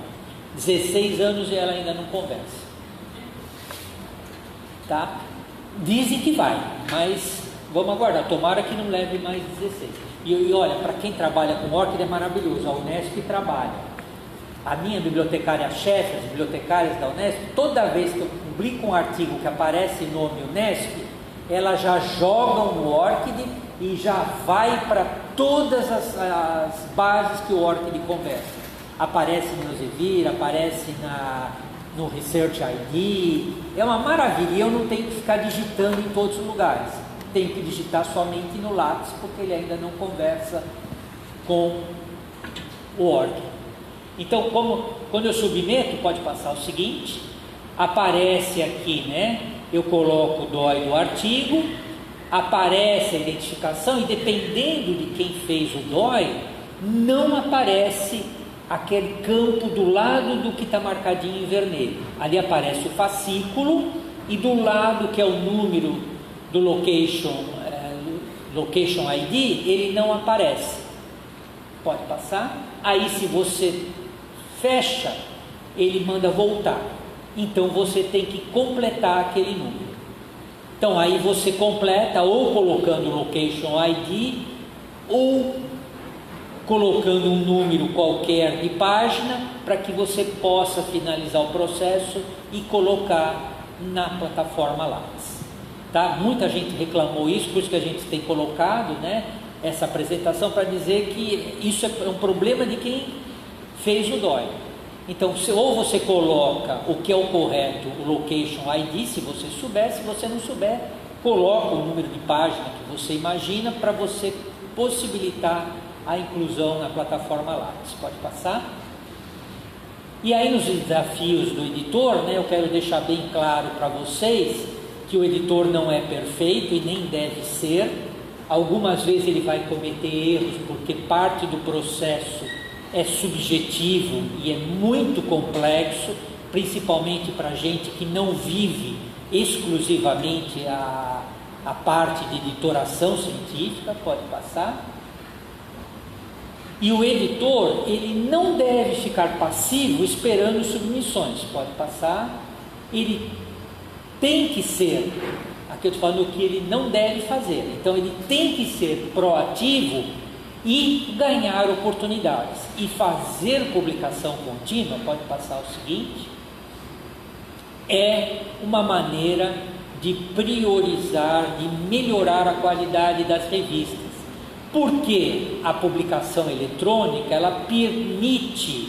16 anos e ela ainda não conversa. Tá? Dizem que vai, mas vamos aguardar. Tomara que não leve mais 16. E olha, para quem trabalha com ORCID é maravilhoso. A Unesp trabalha. A minha bibliotecária-chefe, as bibliotecárias da Unesp, toda vez que eu publico um artigo que aparece nome Unesp, elas já jogam no ORCID e já vai para todas as bases que o ORCID conversa. Aparece no Elsevier, aparece no Research ID, é uma maravilha, e eu não tenho que ficar digitando em todos os lugares, tenho que digitar somente no Lattes, porque ele ainda não conversa com o ORCID. Então, quando eu submeto, pode passar o seguinte, aparece aqui, né? Eu coloco o DOI do artigo, aparece a identificação e dependendo de quem fez o DOI, não aparece aquele campo do lado do que está marcadinho em vermelho. Ali aparece o fascículo e do lado que é o número do location ID, ele não aparece. Pode passar. Aí se você fecha, ele manda voltar. Então você tem que completar aquele número. Então aí você completa ou colocando o location ID ou colocando um número qualquer de página para que você possa finalizar o processo e colocar na plataforma Lattes. Tá? Muita gente reclamou isso, por isso que a gente tem colocado, né, essa apresentação para dizer que isso é um problema de quem fez o DOI. Então, ou você coloca o que é o correto, o location ID, se você souber, se você não souber, coloca o número de página que você imagina para você possibilitar a inclusão na plataforma Lattes. Pode passar? E aí nos desafios do editor, né, eu quero deixar bem claro para vocês que o editor não é perfeito e nem deve ser. Algumas vezes ele vai cometer erros porque parte do processo é subjetivo e é muito complexo, principalmente para gente que não vive exclusivamente a parte de editoração científica. Pode passar? E o editor, ele não deve ficar passivo esperando submissões. Pode passar? Ele tem que ser, aqui eu estou falando o que ele não deve fazer. Então ele tem que ser proativo e ganhar oportunidades. E fazer publicação contínua, pode passar o seguinte, é uma maneira de priorizar, de melhorar a qualidade das revistas. Porque a publicação eletrônica, ela permite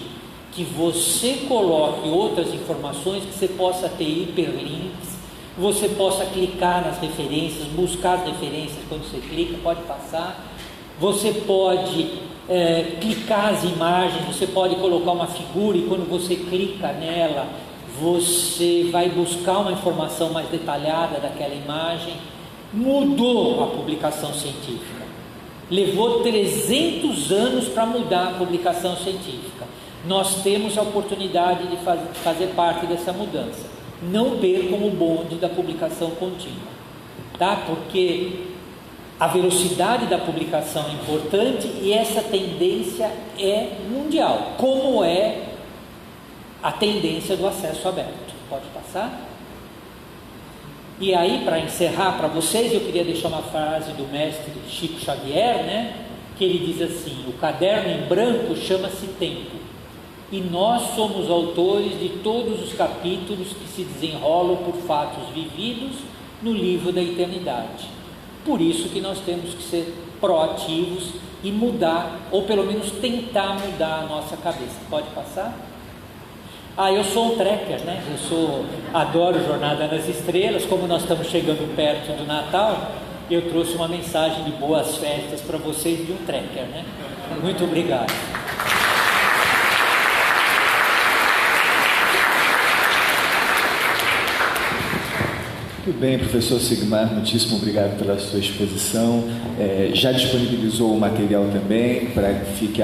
que você coloque outras informações, que você possa ter hiperlinks, você possa clicar nas referências, buscar as referências quando você clica, pode passar. Você pode clicar as imagens, você pode colocar uma figura e quando você clica nela, você vai buscar uma informação mais detalhada daquela imagem. Mudou a publicação científica. Levou 300 anos para mudar a publicação científica. Nós temos a oportunidade de fazer parte dessa mudança. Não percam o bonde da publicação contínua, tá? Porque a velocidade da publicação é importante e essa tendência é mundial, como é a tendência do acesso aberto. Pode passar? E aí, para encerrar para vocês, eu queria deixar uma frase do mestre Chico Xavier, né? Que ele diz assim: o caderno em branco chama-se tempo, e nós somos autores de todos os capítulos que se desenrolam por fatos vividos no livro da eternidade. Por isso que nós temos que ser proativos e mudar, ou pelo menos tentar mudar a nossa cabeça. Pode passar? Eu sou um trekker, né? Adoro Jornada nas Estrelas. Como nós estamos chegando perto do Natal, eu trouxe uma mensagem de boas festas para vocês de um trekker, né? Muito obrigado. Muito bem, professor Sigmar, muitíssimo obrigado pela sua exposição. Já disponibilizou o material também para que fique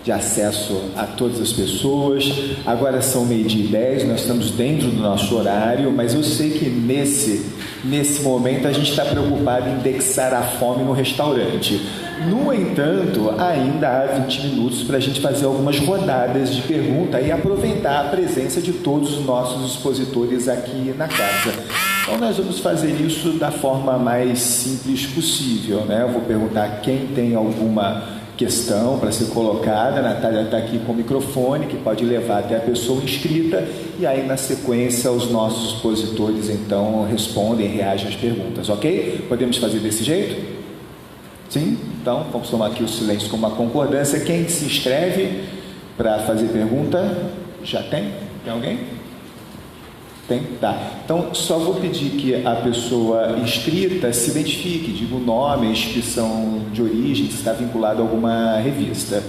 de acesso a todas as pessoas. Agora são 12h10, nós estamos dentro do nosso horário, mas eu sei que nesse momento a gente está preocupado em indexar a fome no restaurante. No entanto, ainda há 20 minutos para a gente fazer algumas rodadas de pergunta e aproveitar a presença de todos os nossos expositores aqui na casa. Então nós vamos fazer isso da forma mais simples possível, né? Eu vou perguntar quem tem alguma questão para ser colocada. A Natália está aqui com o microfone, que pode levar até a pessoa inscrita, e aí na sequência os nossos expositores então respondem, reagem às perguntas, ok? Podemos fazer desse jeito? Sim? Então vamos tomar aqui o silêncio como uma concordância. Quem se inscreve para fazer pergunta? Já tem? Tem alguém? Tem? Tá. Então, só vou pedir que a pessoa inscrita se identifique, diga o nome, a instituição de origem, se está vinculado a alguma revista.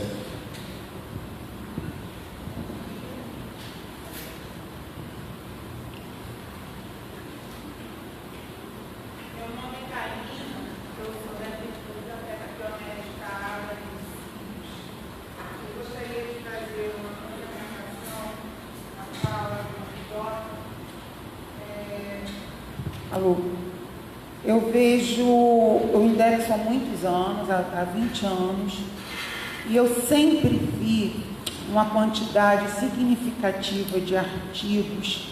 Alô? Eu indexo há muitos anos, há 20 anos, e eu sempre vi uma quantidade significativa de artigos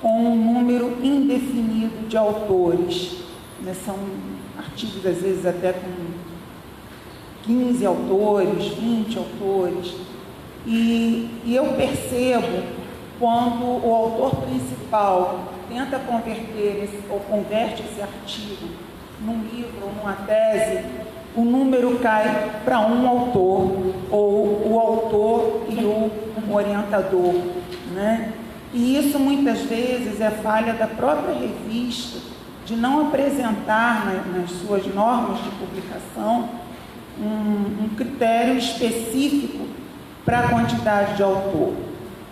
com um número indefinido de autores, né? São artigos, às vezes, até com 15 autores, 20 autores, e eu percebo quando o autor principal tenta converte esse artigo num livro ou numa tese, o número cai para um autor, ou o autor e o orientador, né? E isso muitas vezes é falha da própria revista, de não apresentar nas suas normas de publicação um critério específico para a quantidade de autor.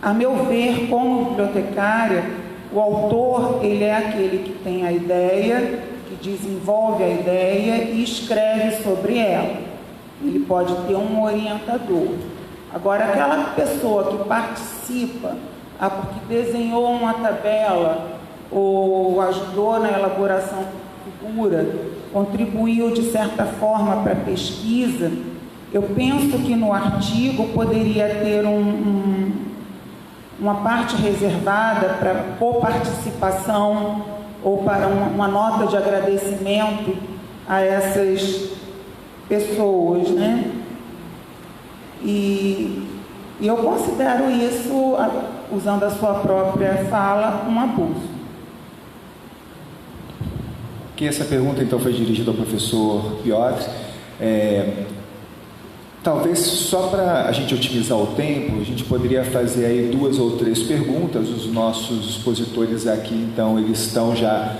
A meu ver, como bibliotecária, o autor, ele é aquele que tem a ideia, que desenvolve a ideia e escreve sobre ela. Ele pode ter um orientador. Agora, aquela pessoa que participa, porque desenhou uma tabela ou ajudou na elaboração de figura, contribuiu de certa forma para a pesquisa, eu penso que no artigo poderia ter uma parte reservada para coparticipação ou para uma nota de agradecimento a essas pessoas, né? E eu considero isso, usando a sua própria fala, um abuso. Que essa pergunta então foi dirigida ao professor Piotr. Talvez só para a gente otimizar o tempo, a gente poderia fazer aí 2 ou 3 perguntas. Os nossos expositores aqui, então, eles estão já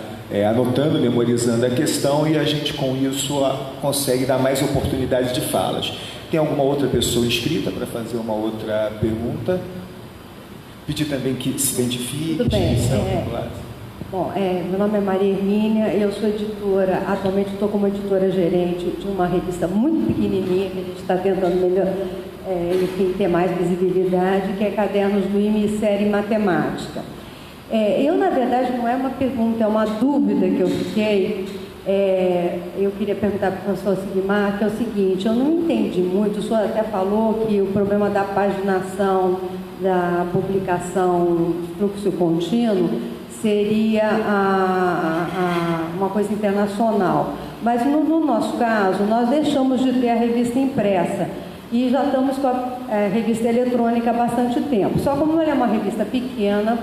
anotando, memorizando a questão, e a gente com isso consegue dar mais oportunidades de falas. Tem alguma outra pessoa inscrita para fazer uma outra pergunta? Pedir também que se identifique. Tudo bem. Bom, meu nome é Maria Hermínia, eu sou editora, atualmente estou como editora-gerente de uma revista muito pequenininha, que a gente está tentando ter mais visibilidade, que é Cadernos do IME Série Matemática. Na verdade, não é uma pergunta, é uma dúvida que eu fiquei. Eu queria perguntar para o professor Sigmar, que é o seguinte: eu não entendi muito, o senhor até falou que o problema da paginação, da publicação fluxo contínuo, seria uma coisa internacional. Mas no nosso caso, nós deixamos de ter a revista impressa e já estamos com a revista eletrônica há bastante tempo. Só como ela é uma revista pequena,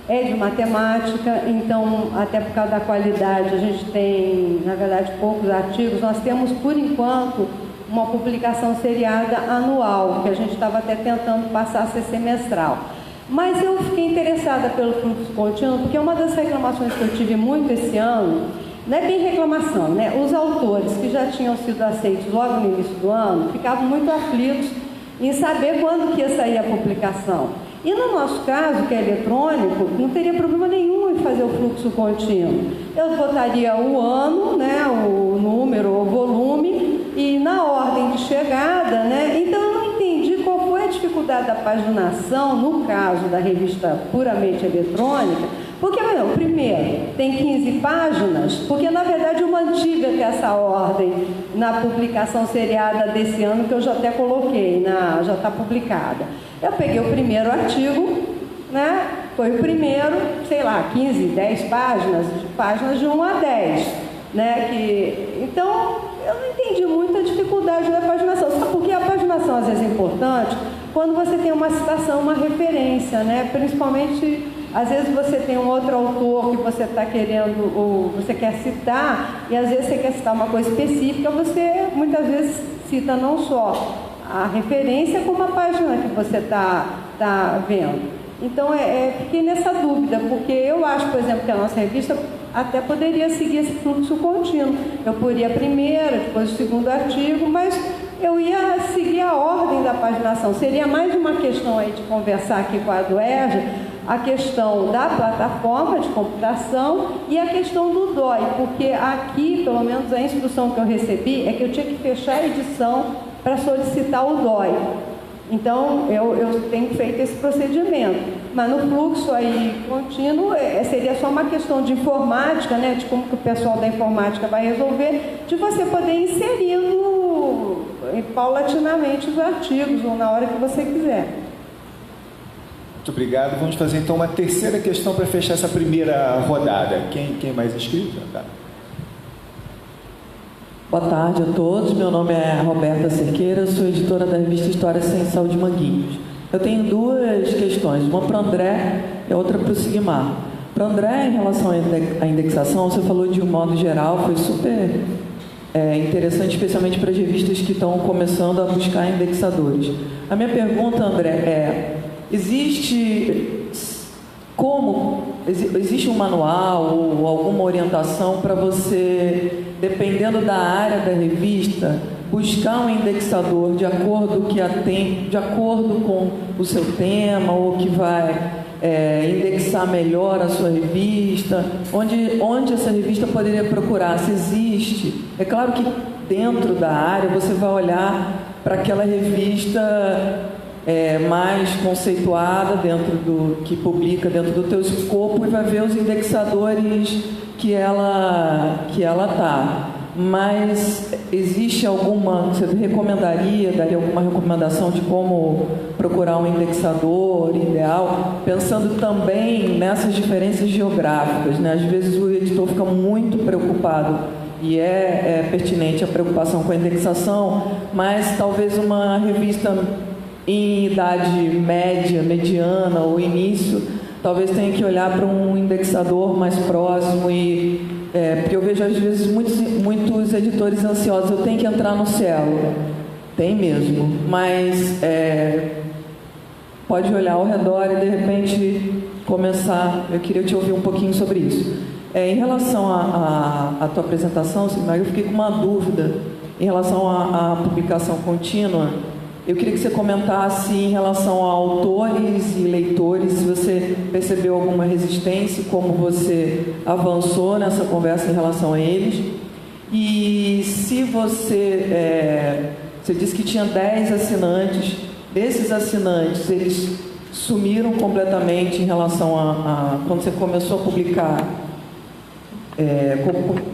é de matemática, então, até por causa da qualidade, a gente tem, na verdade, poucos artigos. Nós temos, por enquanto, uma publicação seriada anual, que a gente estava até tentando passar a ser semestral. Mas eu fiquei interessada pelo fluxo contínuo, porque uma das reclamações que eu tive muito esse ano, não é bem reclamação, né? Os autores que já tinham sido aceitos logo no início do ano ficavam muito aflitos em saber quando que ia sair a publicação. E no nosso caso, que é eletrônico, não teria problema nenhum em fazer o fluxo contínuo. Eu botaria o ano, né, o número, o volume, e na ordem de chegada, né? Então eu não entendi qual foi a dificuldade da paginação, no caso da revista puramente eletrônica, porque, primeiro, tem 15 páginas, porque, na verdade, eu mantive até essa ordem na publicação seriada desse ano, que eu já até coloquei, já está publicada. Eu peguei o primeiro artigo, né? Foi o primeiro, 15, 10 páginas de 1 a 10, né? Então, eu não entendi muito a dificuldade da paginação. Sabe por que a paginação às vezes é importante? Quando você tem uma citação, uma referência, né? Principalmente, às vezes você tem um outro autor que você está querendo, ou você quer citar, e às vezes você quer citar uma coisa específica, você muitas vezes cita não só a referência, como a página que você está vendo. Então, fiquei nessa dúvida, porque eu acho, por exemplo, que a nossa revista até poderia seguir esse fluxo contínuo. Eu poria a primeira, depois o segundo artigo, mas eu ia seguir a ordem da paginação. Seria mais uma questão aí de conversar aqui com a Aduerja, a questão da plataforma de computação e a questão do DOI, porque aqui, pelo menos a instrução que eu recebi, é que eu tinha que fechar a edição para solicitar o DOI. Então, eu tenho feito esse procedimento. Mas no fluxo aí contínuo, seria só uma questão de informática, né, de como que o pessoal da informática vai resolver, de você poder ir inserindo paulatinamente os artigos, ou na hora que você quiser. Muito obrigado. Vamos fazer então uma terceira questão para fechar essa primeira rodada. Quem mais inscrito? Tá. Boa tarde a todos, meu nome é Roberta Cerqueira, sou editora da revista História Ciencial de Manguinhos. Eu tenho duas questões, uma para o André e outra para o Sigmar. Para o André, em relação à indexação, você falou de um modo geral, foi super interessante, especialmente para as revistas que estão começando a buscar indexadores. A minha pergunta, André, existe um manual ou alguma orientação para você, dependendo da área da revista, buscar um indexador de acordo com o seu tema, ou que vai indexar melhor a sua revista, onde essa revista poderia procurar, se existe. É claro que dentro da área você vai olhar para aquela revista mais conceituada, que publica dentro do teu escopo, e vai ver os indexadores que ela está. Mas existe você daria alguma recomendação de como procurar um indexador ideal, pensando também nessas diferenças geográficas, né? Às vezes o editor fica muito preocupado, e é pertinente a preocupação com a indexação, mas talvez uma revista em idade média, mediana ou início, talvez tenha que olhar para um indexador mais próximo, porque eu vejo às vezes muitos editores ansiosos, eu tenho que entrar no Cielo. Tem mesmo, mas pode olhar ao redor e de repente começar. Eu queria te ouvir um pouquinho sobre isso. Em relação à tua apresentação, Sigmar, eu fiquei com uma dúvida em relação à publicação contínua. Eu queria que você comentasse em relação a autores e leitores, se você percebeu alguma resistência, como você avançou nessa conversa em relação a eles. E se você disse que tinha 10 assinantes, desses assinantes, eles sumiram completamente em relação a quando você começou a publicar,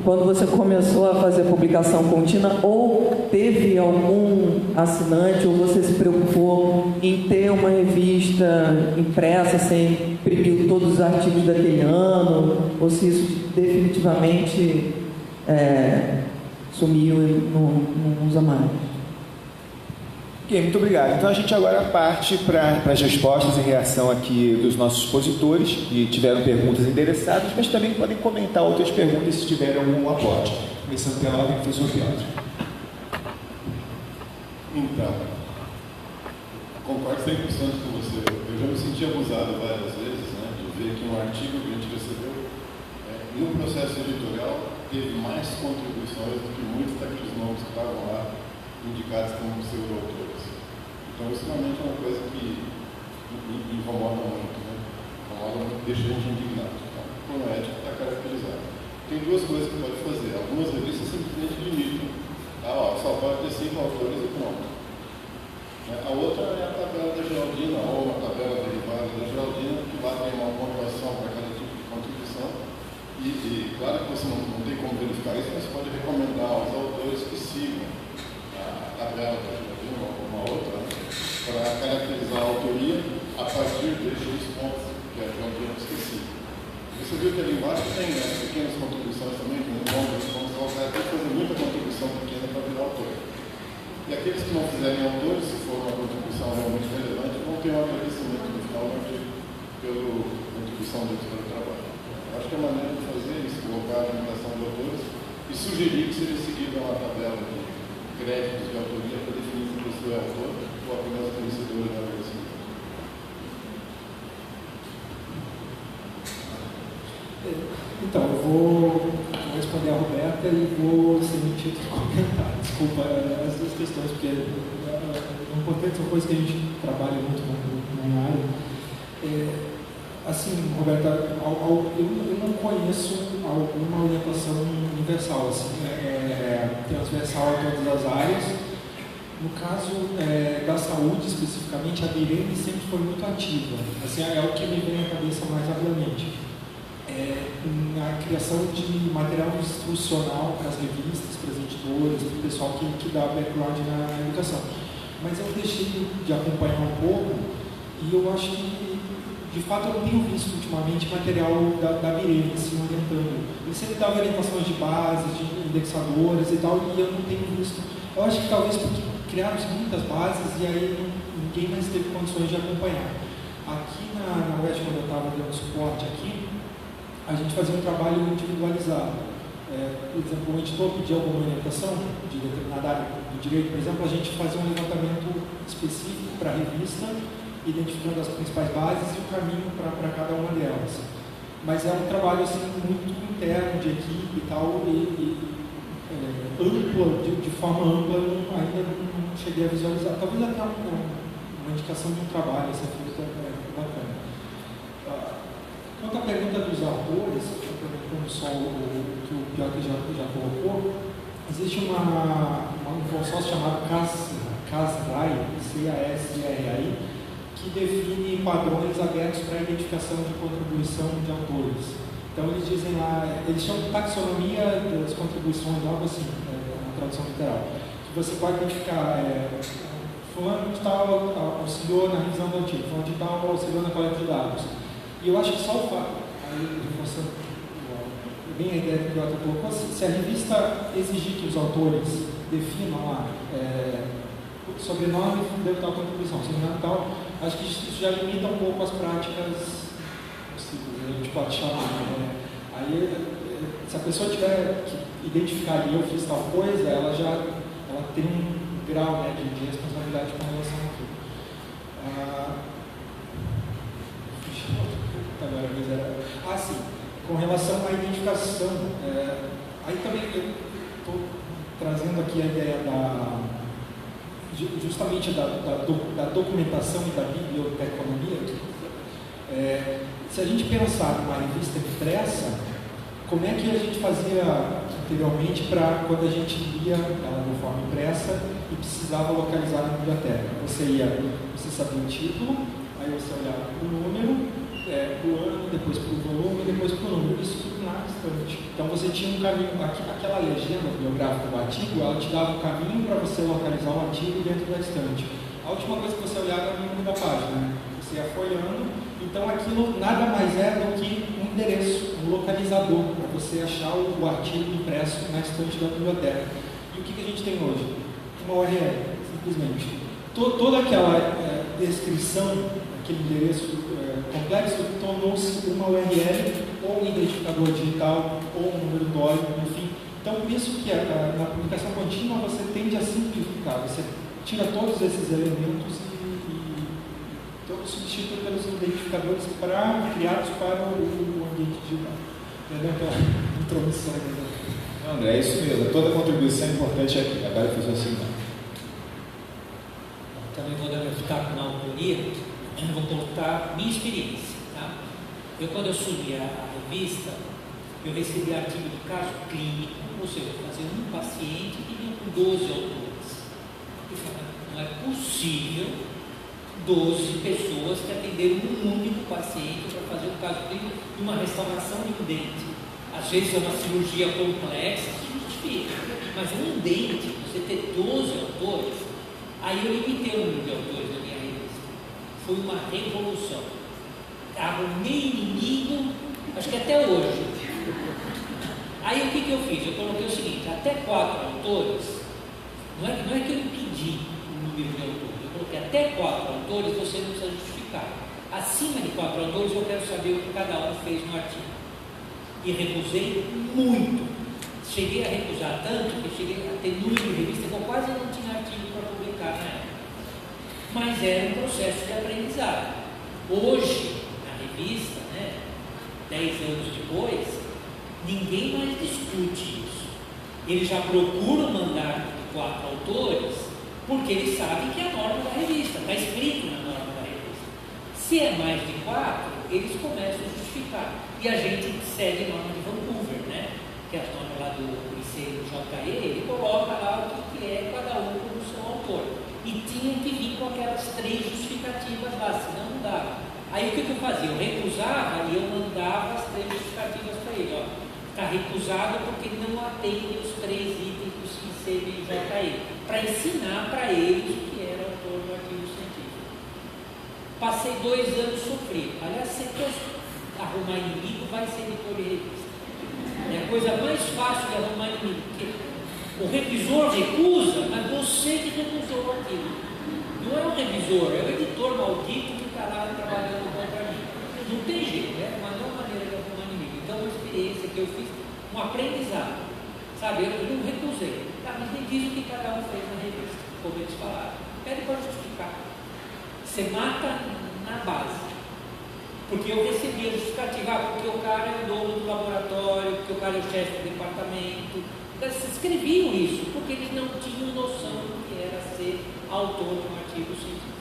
quando você começou a fazer a publicação contínua, ou teve algum assinante, ou você se preocupou em ter uma revista impressa, você imprimiu todos os artigos daquele ano, ou se isso definitivamente sumiu e não usa mais? Ok, muito obrigado. Então a gente agora parte para as respostas e reação aqui dos nossos expositores, que tiveram perguntas endereçadas, mas também podem comentar outras perguntas se tiverem algum aporte. Começando pela ordem, professor Piotr. Então, concordo 100% com você. Eu já me senti abusado várias vezes, né, de ver que um artigo que a gente recebeu no processo editorial teve mais contribuições do que muitos daqueles nomes que estavam lá indicados como pseudo-autores. Então, isso realmente é uma coisa que me incomoda muito, né? Incomoda muito, deixa a gente indignado. Então, o plano ético está caracterizado. Tem duas coisas que pode fazer. Algumas revistas simplesmente limitam. Só pode ter 5 autores e pronto. A outra é a tabela da Geraldina, ou a tabela derivada da Geraldina, que lá tem uma pontuação para cada tipo de contribuição. E claro que você não tem como verificar isso, mas você pode recomendar aos autores que sigam a tabela da Geraldina ou alguma outra, né, para caracterizar a autoria a partir destes pontos que a Geraldina esqueci. Você viu que ali embaixo tem pequenas contribuições também, com nomes, como o cara tem que fazer muita contribuição pequena para virar autor. E aqueles que não fizerem autores, se for uma contribuição realmente relevante, vão ter um agradecimento no final pela contribuição do trabalho. Acho que a maneira de fazer é isso, colocar a limitação de autores e sugerir que seja seguida uma tabela de créditos de autoria para definir se a pessoa é autor ou apenas vencedora da agradecimento. Então, eu vou responder a Roberta e vou ser metido de comentar. Desculpa as duas questões, porque o importante são coisas que a gente trabalha muito na minha área. Assim, Roberta, eu não conheço alguma orientação universal, assim, transversal a todas as áreas. No caso da saúde, especificamente, a BIREM sempre foi muito ativa. Assim, é o que me vem à cabeça mais rapidamente. Na criação de material instrucional para as revistas, para as editoras, para o pessoal que dá background na educação. Mas eu deixei de acompanhar um pouco e eu acho que, de fato, eu não tenho visto ultimamente material da BIREM se orientando. Ele sempre dava orientações de bases, de indexadoras e tal, e eu não tenho visto. Eu acho que talvez porque criaram muitas bases e aí ninguém mais teve condições de acompanhar. Aqui na UERJ, quando eu estava dando suporte aqui, a gente fazia um trabalho individualizado. Por exemplo, o editor pedia alguma orientação de determinada área do direito, por exemplo, a gente fazia um levantamento específico para a revista, identificando as principais bases e o caminho para cada uma delas. Mas é um trabalho assim, muito interno, de equipe e tal, amplo, de forma ampla, ainda não cheguei a visualizar. Talvez até uma indicação de um trabalho a ser feito bacana. Quanto à pergunta dos autores, como só o que o Piotr já colocou, existe um consórcio chamado CASRAI, C-A-S-R-A-I, que define padrões abertos para a identificação de contribuição de autores. Então eles dizem lá, eles chamam de taxonomia das contribuições, algo assim, na tradução literal, que você pode identificar fulano de tal auxiliou na revisão do artigo, fulano de tal auxiliou na coleta de dados. E eu acho que só o fato, aí bem a ideia que o Piotr colocou, se a revista exigir que os autores definam lá sobrenome deu tal contribuição, sobrenome tal, acho que isso já limita um pouco as práticas possíveis, a gente pode chamar. Aí, se a pessoa tiver que identificar ali, eu fiz tal coisa, ela tem um grau de responsabilidade com relação a tudo. Sim, com relação à identificação, aí também eu estou trazendo aqui a ideia justamente da documentação e da biblioteconomia. Se a gente pensar numa revista impressa, como é que a gente fazia anteriormente para quando a gente lia ela de forma impressa e precisava localizar na biblioteca? Você sabia o título, aí você olhava para o número, para o ano, depois para o volume, depois para o número, isso tudo na estante. Então você tinha um caminho, aquela legenda biográfica do artigo, ela te dava um caminho para você localizar o artigo dentro da estante. A última coisa que você olhava era o número da página, você ia folheando, então aquilo nada mais é do que um endereço, um localizador, para você achar o artigo impresso na estante da biblioteca. E o que a gente tem hoje? Uma URL, simplesmente. Toda aquela descrição, aquele endereço complexo, tornou-se uma URL ou um identificador digital ou um número DOI, enfim. Então, por isso que na publicação contínua você tende a simplificar, você tira todos esses elementos e substitui pelos identificadores criados para o ambiente digital. Entendeu aquela introdução? André, é isso mesmo. Toda contribuição é importante aqui. Agora eu fiz assim. Também vou dar meu pitaco na autoria. Vou contar minha experiência. Tá? Quando eu assumi a revista, eu recebi artigo de caso clínico, ou seja, fazer um paciente e vinha com 12 autores. Eu falei, não é possível 12 pessoas que atenderam um único paciente para fazer um caso clínico de uma restauração de um dente. Às vezes é uma cirurgia complexa, isso justifica. Mas um dente, você ter 12 autores, aí eu limitei o número de autores da minha revista. Foi uma revolução. Arrumei inimigo, acho que até hoje. Aí o que eu fiz? Eu coloquei o seguinte, até 4 autores, não é que eu pedi o número de autores, eu coloquei até 4 autores, você não precisa justificar. Acima de 4 autores, eu quero saber o que cada um fez no artigo. E recusei muito. Cheguei a recusar tanto que cheguei a ter número de revista que eu quase não tinha artigo para publicar na época. Mas era um processo de aprendizado. Hoje, na revista, 10 anos depois, ninguém mais discute isso. Eles já procuram mandar 4 autores porque eles sabem que é a norma da revista, está escrito na norma da revista. Se é mais de 4, eles começam a justificar. E a gente segue a norma de Vancouver, que que é as normas lá do IC do JE, ele coloca lá o que é cada um como seu autor. E tinha que vir com aquelas 3 justificativas lá, senão não dava. Aí o que eu fazia? Eu recusava e eu mandava as 3 justificativas para ele. Está recusado porque ele não atende os 3 itens do ICMJE, para ensinar para eles o que era autor do artigo científico. Passei 2 anos sofrendo. Aliás, você quer arrumar inimigo, vai ser editor de revista. É a coisa mais fácil de arrumar inimigo, porque o revisor recusa, mas você que recusou o artigo. Não é o revisor, é o editor maldito que está lá trabalhando contra mim. Não tem jeito, é uma nova maneira de arrumar inimigo. Então, uma experiência que eu fiz, um aprendizado. Sabe, eu não recusei. Tá, mas me diz o que cada um fez na revista, como eles falaram. Pede para justificar. Você mata na base. Porque eu recebi a justificativa, porque o cara é o dono do laboratório, porque o cara é o chefe do departamento. Eles escreviam isso, porque eles não tinham noção do que era ser autor de um artigo científico.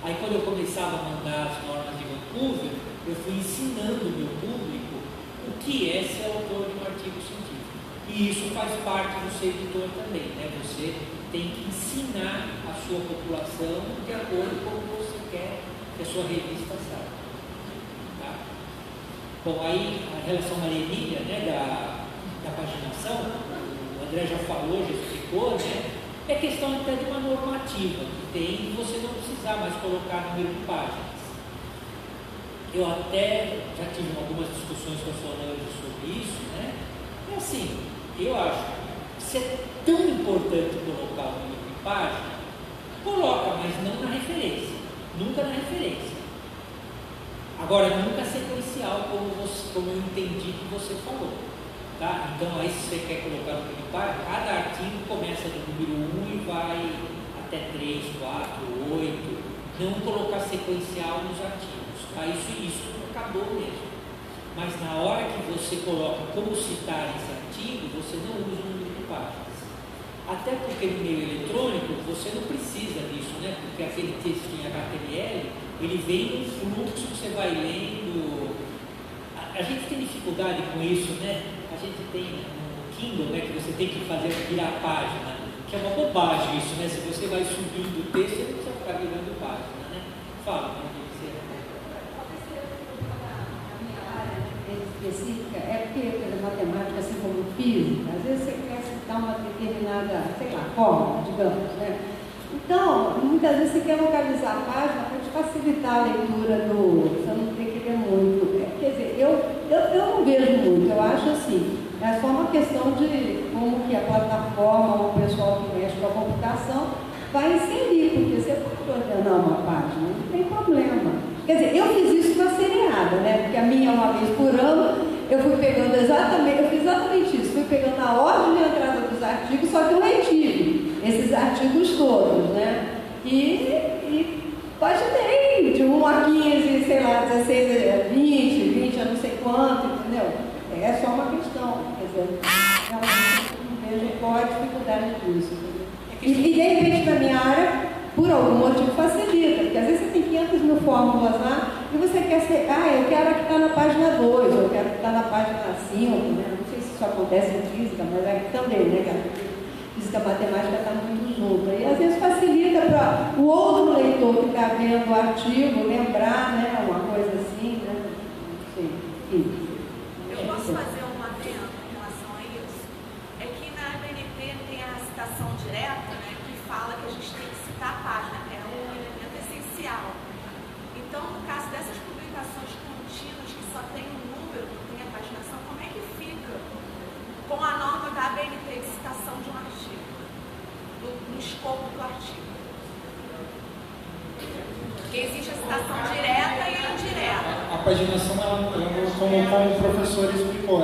Aí quando eu começava a mandar as normas de Vancouver, eu fui ensinando o meu público o que é ser autor de um artigo científico. E isso faz parte do ser editor também, né? Você tem que ensinar a sua população de acordo com o que você quer que a sua revista saiba. Tá? Bom, aí a relação Maria Emília, né, da paginação, o André já falou, já explicou, né? É questão até de uma normativa que tem de você não precisar mais colocar número de páginas. Eu até já tive algumas discussões com a Solange sobre isso, né? É assim, eu acho que se é tão importante colocar o número de página, coloca, mas não na referência, nunca na referência. Agora, nunca sequencial, como eu entendi que você falou. Tá? Então, aí se você quer colocar o número de página, cada artigo começa do número 1 e vai até 3, 4, 8. Não colocar sequencial nos artigos. Tá? Isso acabou mesmo. Mas na hora que você coloca como citar esse artigo, você não usa o número de páginas. Até porque no meio eletrônico você não precisa disso, né? Porque aquele texto em HTML, ele vem num fluxo que você vai lendo. A gente tem dificuldade com isso, né? A gente tem no Kindle, né, que você tem que fazer virar a página, que é uma bobagem isso, né? Se você vai subindo o texto, você não precisa ficar virando página, né? Fala, não tem que ser. Específica, é porque pela matemática, assim como física, às vezes você quer citar uma determinada, sei lá, fórmula, digamos, né? Então, muitas vezes você quer localizar a página para te facilitar a leitura você não tem que ler muito. Quer dizer, eu não vejo muito, eu acho assim, é só uma questão de como que a plataforma, o pessoal que mexe com a computação vai inserir, porque você pode ordenar uma página, não tem problema. Quer dizer, eu fiz isso na seriada, né? Porque a minha, uma vez por ano, eu fui pegando eu fiz exatamente isso, fui pegando a ordem de entrada dos artigos, só que eu retive esses artigos todos, né? E paginei de 1 a 15, sei lá, 16 a 20 a não sei quanto, entendeu? É só uma questão, quer dizer, realmente não vejo qual é a dificuldade disso. E de repente, na minha área, por algum motivo facilita, porque às vezes você tem 500 mil fórmulas lá e você quer ser, eu quero a que está na página 2, eu quero a que está na página 5, né? Não sei se isso acontece em física, mas aqui também, né? A física matemática está muito junto. E às vezes facilita para o outro leitor que está vendo o artigo lembrar, né? Uma coisa assim, né? Não sei, enfim. Eu posso fazer uma adendo em relação a isso? É que na ABNT tem a citação direta, né, que fala que a gente tem que citar a página, é um elemento essencial. Então, no caso dessas publicações contínuas que só tem um número, não tem a paginação, como é que fica com a norma da ABNT de citação de um artigo, no escopo do artigo? Porque existe a citação direta e indireta. A paginação, como o professor explicou,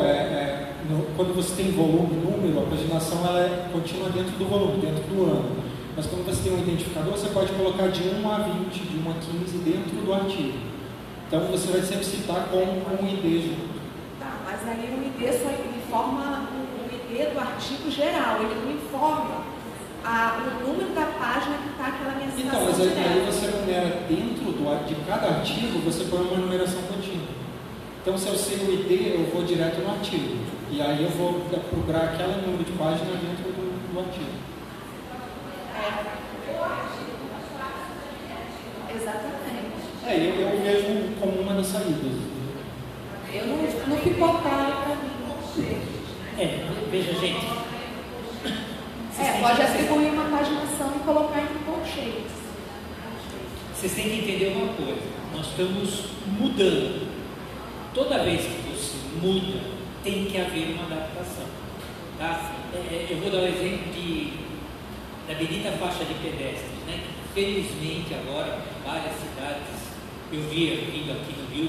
quando você tem volume, número, a paginação ela continua dentro do volume, dentro do ano. Mas quando você tem um identificador, você pode colocar de 1 a 20, de 1 a 15 dentro do artigo. Então você vai sempre citar com um ID junto. Tá, mas aí o ID só informa o ID do artigo geral, ele não informa o número da página que está aquela minha citação. Então, mas direta. aí você numera dentro de cada artigo, você põe uma numeração contínua. Então, se eu sei o ID, eu vou direto no artigo. E aí eu vou procurar aquele número de página dentro do artigo. Exatamente. Eu vejo como uma das saídas. Eu não pipocava para mim. Veja, gente. Pode atribuir uma paginação e colocar em colchetes. Vocês têm que entender uma coisa. Nós estamos mudando. Toda vez que você muda, tem que haver uma adaptação. Tá? Eu vou dar o exemplo da bendita faixa de pedestres, né? Felizmente agora, várias cidades, eu via vindo aqui no Rio,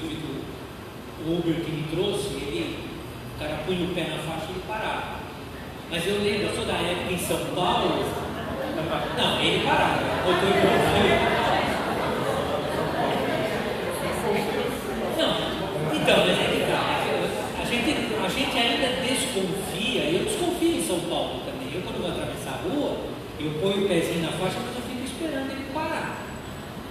o Uber que me trouxe, o cara punha o pé na faixa e ele parava. Mas eu lembro, eu sou da época em São Paulo, não, ele parava, botou em conflito. Não, então, a gente ainda desconfia, eu desconfio em São Paulo também. Eu quando vou atravessar a rua, eu ponho o pezinho na faixa, mas eu fico esperando ele parar.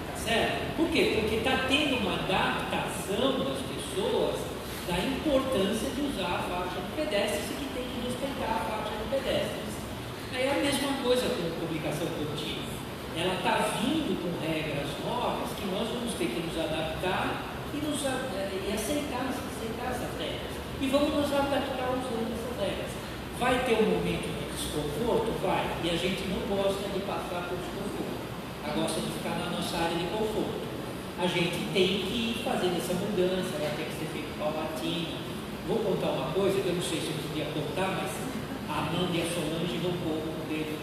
Tá certo? Por quê? Porque está tendo uma adaptação das pessoas da importância de usar a faixa de pedestres e que tem que respeitar a faixa de pedestres. É a mesma coisa com a publicação contínua. Ela está vindo com regras novas que nós vamos ter que nos adaptar e aceitar essas regras. E vamos nos adaptar usando essas regras. Vai ter um momento de desconforto? Vai. E a gente não gosta de passar por desconforto. Gosta de ficar na nossa área de conforto. A gente tem que ir fazendo essa mudança, ela tem que ser feita paulatina. Vou contar uma coisa que eu não sei se eu podia contar, mas a Amanda e a Solange vão pôr o dedo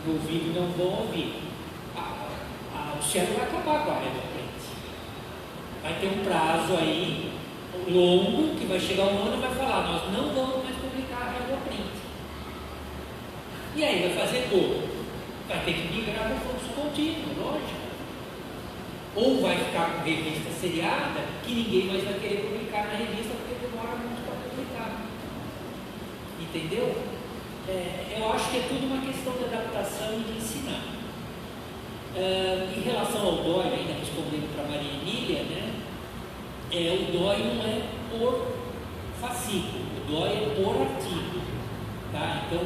no ouvido e não vão ouvir. O Cielo vai acabar com a área da frente. Vai ter um prazo aí longo, que vai chegar um ano e vai falar, nós não vamos mais publicar a régua print. E aí vai fazer como? Vai ter que migrar para o fluxo contínuo, lógico. Ou vai ficar com revista seriada, que ninguém mais vai querer publicar na revista, porque demora muito para publicar. Entendeu? Eu acho que é tudo uma questão de adaptação e de ensinar. Em relação ao DOI, ainda respondendo para a Maria Emília, né? O DOI não é por fascículo, o DOI é por artigo. Tá? Então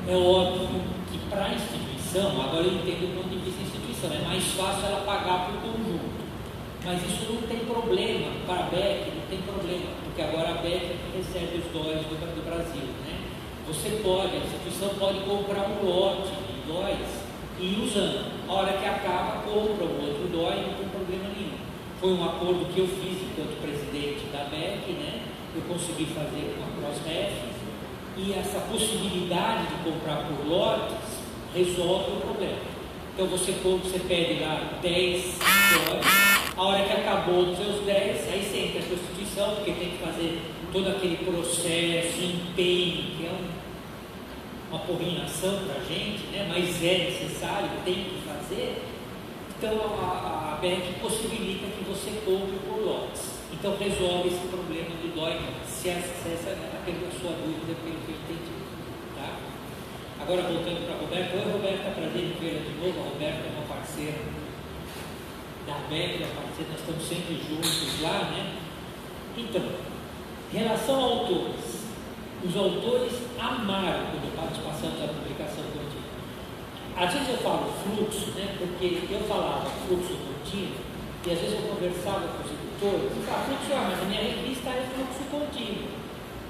é óbvio que para a instituição, agora eu entendo o ponto de vista da instituição, é mais fácil ela pagar por conjunto. Mas isso não tem problema, para a BEC não tem problema, porque agora a BEC recebe os DOIs do Brasil. Né? A instituição pode comprar um lote de DOIs e ir usando. A hora que acaba, compra um outro DOI, não tem problema nenhum. Foi um acordo que eu fiz enquanto presidente da BEC, né? Eu consegui fazer com a CrossRef, e essa possibilidade de comprar por lotes resolve o problema. Então você pede lá 10 DOIs, a hora que acabou os seus 10, aí você entra a Constituição, porque tem que fazer todo aquele processo, empenho, que é uma porrinação para a gente, né? Mas é necessário, tem que fazer. Então a BEC possibilita que você compre por lotes. Então resolve esse problema do DOI, se essa é a sua dúvida, pelo que eu entendi. Tá? Agora voltando para a Roberta. Oi, Roberta, prazer em vê-la de novo. A Roberta é uma parceira da BEC, nós estamos sempre juntos lá, né? Então, em relação a autores, os autores amaram quando nós passamos a publicação contínua. Às vezes eu falo fluxo, né? Porque eu falava fluxo contínuo, e às vezes eu conversava com os editores, e falava, fluxo, mas a minha revista é fluxo contínuo.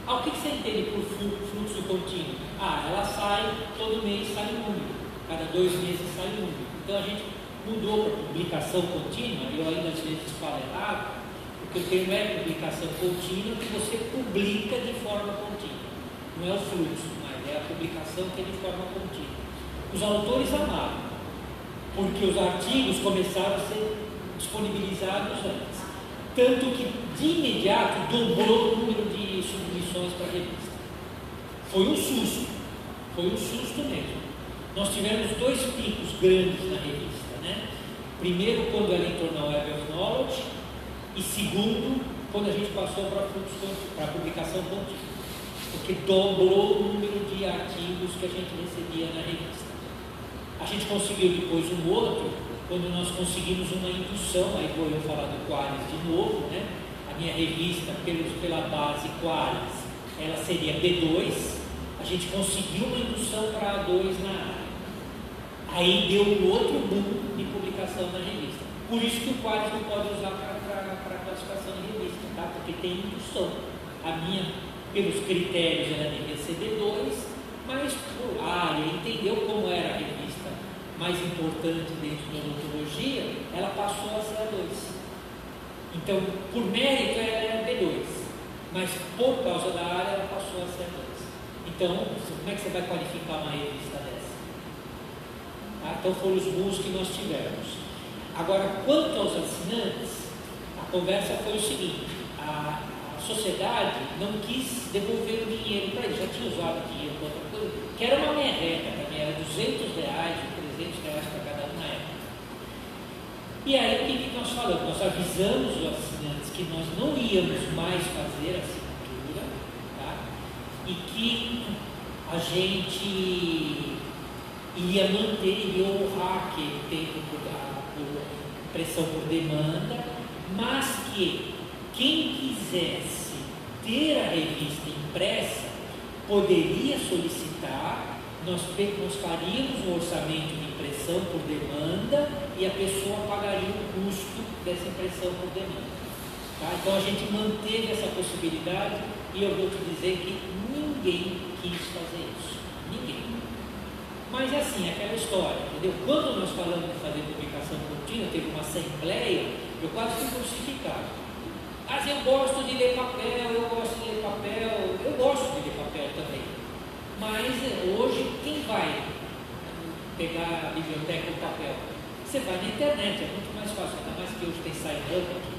O que você entende por fluxo contínuo? Ela sai, todo mês sai um número, cada 2 meses sai um número. Então a gente mudou para publicação contínua, e eu ainda às vezes falo errado, porque o termo é publicação contínua, que você publica de forma contínua. Não é o fluxo, mas é a publicação que é de forma contínua. Os autores amaram, porque os artigos começaram a ser disponibilizados antes. Tanto que, de imediato, dobrou o número de submissões para a revista. Foi um susto mesmo. Nós tivemos 2 picos grandes na revista, né? Primeiro, quando ela entrou na Web of Knowledge, e segundo, quando a gente passou para a publicação contínua. Porque dobrou o número de artigos que a gente recebia na revista. A gente conseguiu depois um outro, quando nós conseguimos uma indução, aí vou eu falar do Qualis de novo, né? A minha revista, pela base Qualis, ela seria B2, a gente conseguiu uma indução para A2 na área. Aí deu um outro boom de publicação na revista. Por isso que o Qualis não pode usar para classificação de revista, tá? Porque tem indução. A minha, pelos critérios, ela devia ser B2, mas a área entendeu como era a revista mais importante dentro da odontologia, ela passou a ser A2. Então, por mérito, ela era B2, mas por causa da área, ela passou a ser A2. Então, como é que você vai qualificar uma revista dessa? Tá? Então, foram os booms que nós tivemos. Agora, quanto aos assinantes, a conversa foi o seguinte: a sociedade não quis devolver o dinheiro para eles, já tinha usado dinheiro para outra coisa, que era uma merreca também, era R$200 ou R$300 para cada um na época. E aí, o que nós falamos? Nós avisamos os assinantes que nós não íamos mais fazer a assinatura, tá? E que a gente ia manter, ia honrar aquele tempo por pressão por demanda, mas que quem quisesse ter a revista impressa poderia solicitar, nós faríamos um orçamento de impressão por demanda e a pessoa pagaria o custo dessa impressão por demanda. Tá? Então a gente manteve essa possibilidade e eu vou te dizer que ninguém quis fazer isso. Ninguém. Mas é assim, aquela história, entendeu? Quando nós falamos de fazer publicação contínua, teve uma assembleia, eu quase fui crucificado. Mas eu gosto de ler papel, eu gosto de ler papel também. Mas hoje, quem vai pegar a biblioteca do papel? Você vai na internet, é muito mais fácil, ainda mais que hoje tem SciHub aqui,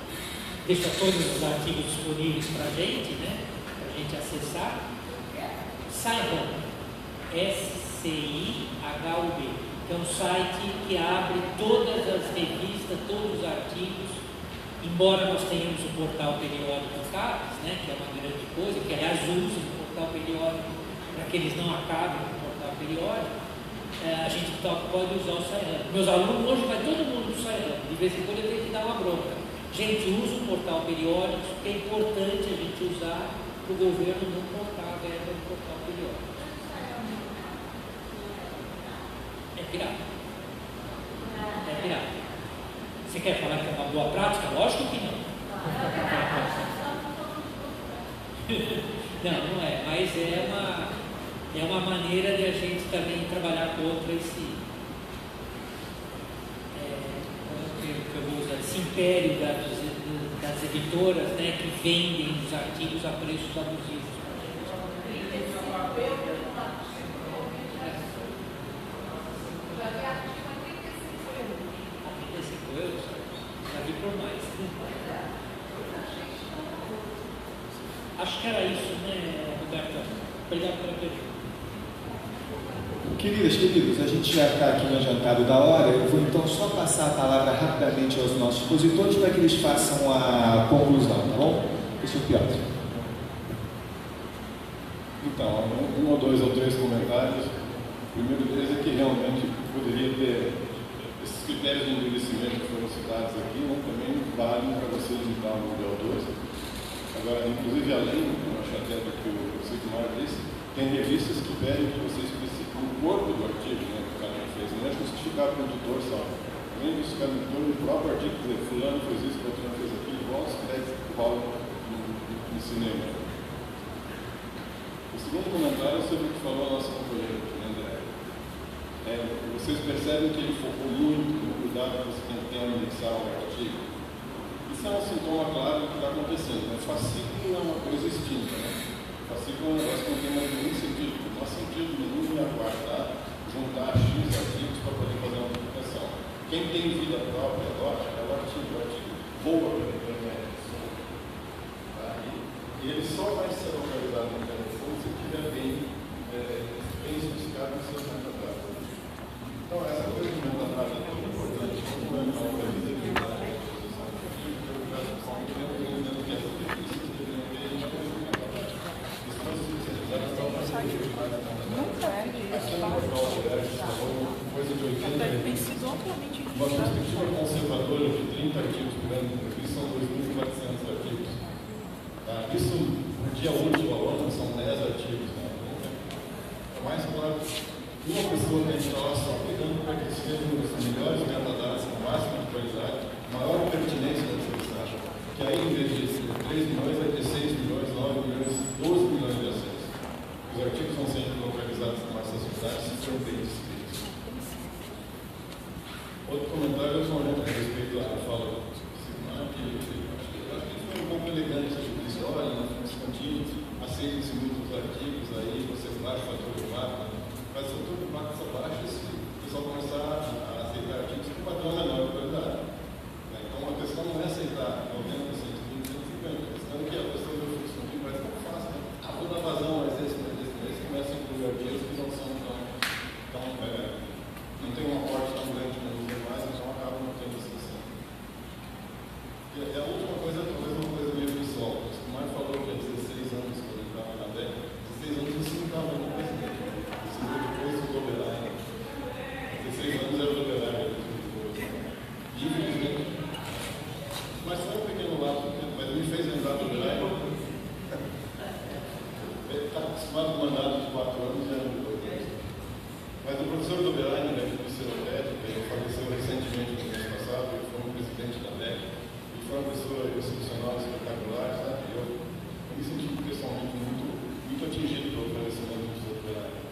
deixa todos os artigos disponíveis para a gente, né? Para a gente acessar. SciHub, SCIHUB, que é um site que abre todas as revistas, todos os artigos, embora nós tenhamos o portal periódico CAPES, né, que é uma grande coisa, que aliás usam o portal periódico para que eles não acabem com o portal periódico, a gente pode usar o SciHub. Meus alunos hoje vai todo mundo do SciHub, de vez em quando eu tenho que dar uma bronca. Gente, usa o portal periódico, porque é importante a gente usar para o governo não cortar a verba do portal periódico. É pirata. É pirata. Você quer falar que é uma boa prática? Lógico que não. Não, não é. Mas é uma maneira de a gente também trabalhar contra esse império das editoras, né, que vendem os artigos a preços abusivos. Por mais. Acho que era isso, né, Roberto? Obrigado pela pergunta. Queridos, a gente já está aqui no adiantado da hora. Eu vou então só passar a palavra rapidamente aos nossos expositores para que eles façam a conclusão, tá bom? Professor Piotr. Então, um ou dois ou três comentários. O primeiro deles é que realmente poderia ter esses critérios de envelhecimento que foram citados aqui, né, também valem para você editar o modelo 2. Agora, inclusive, além, eu acho até do que o professor Guimarães disse, tem revistas que pedem que você especifique o corpo do artigo, né, que o cara fez, não é justificado pelo tutor só. Além disso, o tutor do próprio artigo, dizer, fulano fez isso, fulano fez aquilo, igual os créditos que rolam no cinema. O segundo comentário é sobre o que falou a nossa companheira, André. Vocês percebem que ele focou muito no cuidado que você tem que ter ao indexar o artigo. Isso é um sintoma claro do que está acontecendo. Mas fascículo é uma coisa extinta, né? Fascículo é um negócio que não tem mais nenhum sentido. Não há sentido nenhum em aguardar, juntar X artigos para poder fazer uma publicação. Quem tem vida própria agora é o artigo voa pela internet. Tá? E ele só vai ser localizado na internet se estiver bem especificado nos seus metadados. Então, essa coisa de metadados é muito importante. Como é uma visibilidade da exposição de artigo, eu já entendo que essa definição deveria ter a gente metadados. Questões especializadas estão mais identificadas na metadados. Aqui no portal a gente falou coisa de 80 revistas. Uma perspectiva conservadora de 30 artigos por ano, porque são 2.400 artigos. Tá? Isso, no dia útil ao ano, são 10 artigos. Né? É mais claro, uma pessoa que a gente está lá só cuidando para que sejam os melhores metadados, com o máximo de qualidade, maior pertinência da mensagem. Que aí, em vez de 3 milhões, vai ter 6 milhões, 9 milhões, 12 milhões de acessos. Os artigos vão sendo localizados em nossas cidades e são bem descritos. Outro comentário é a respeito à fala do Sigmar, que acho que foi um pouco elegante, tipo, disse, olha, nós somos contínuos, aceitem-se muitos artigos, aí você baixa o fator de placa, mas o fator de placa só baixa se o pessoal começar a aceitar artigos com padrão menor de qualidade. Então a questão não é aceitar 90%, 120%, 150%, a questão é que a pessoa do fluxo contínuo parece tão fácil, né? Vou dar vazão, mas esse começa a incluir artigos que não são não tem um aporte tão grande nos demais, então acaba não tendo exceção. E a última coisa, talvez uma coisa meio pessoal. O Mar falou que há 16 anos, quando ele estava na DEC, 16 anos eu não estava no presidente. Isso foi depois do Oberheim. 16 anos era o Oberheim. E infelizmente, mas foi um pequeno lado, mas me fez lembrar do Oberheim. Ele está acostumado com mandato de 4 anos e era de 2 anos. Mas o professor do Oberheim, né, que ele faleceu recentemente no mês passado, ele foi um presidente da DEC, e foi uma pessoa excepcional, espetacular, sabe? Eu me senti pessoalmente muito atingido pelo falecimento do professor do Oberheim.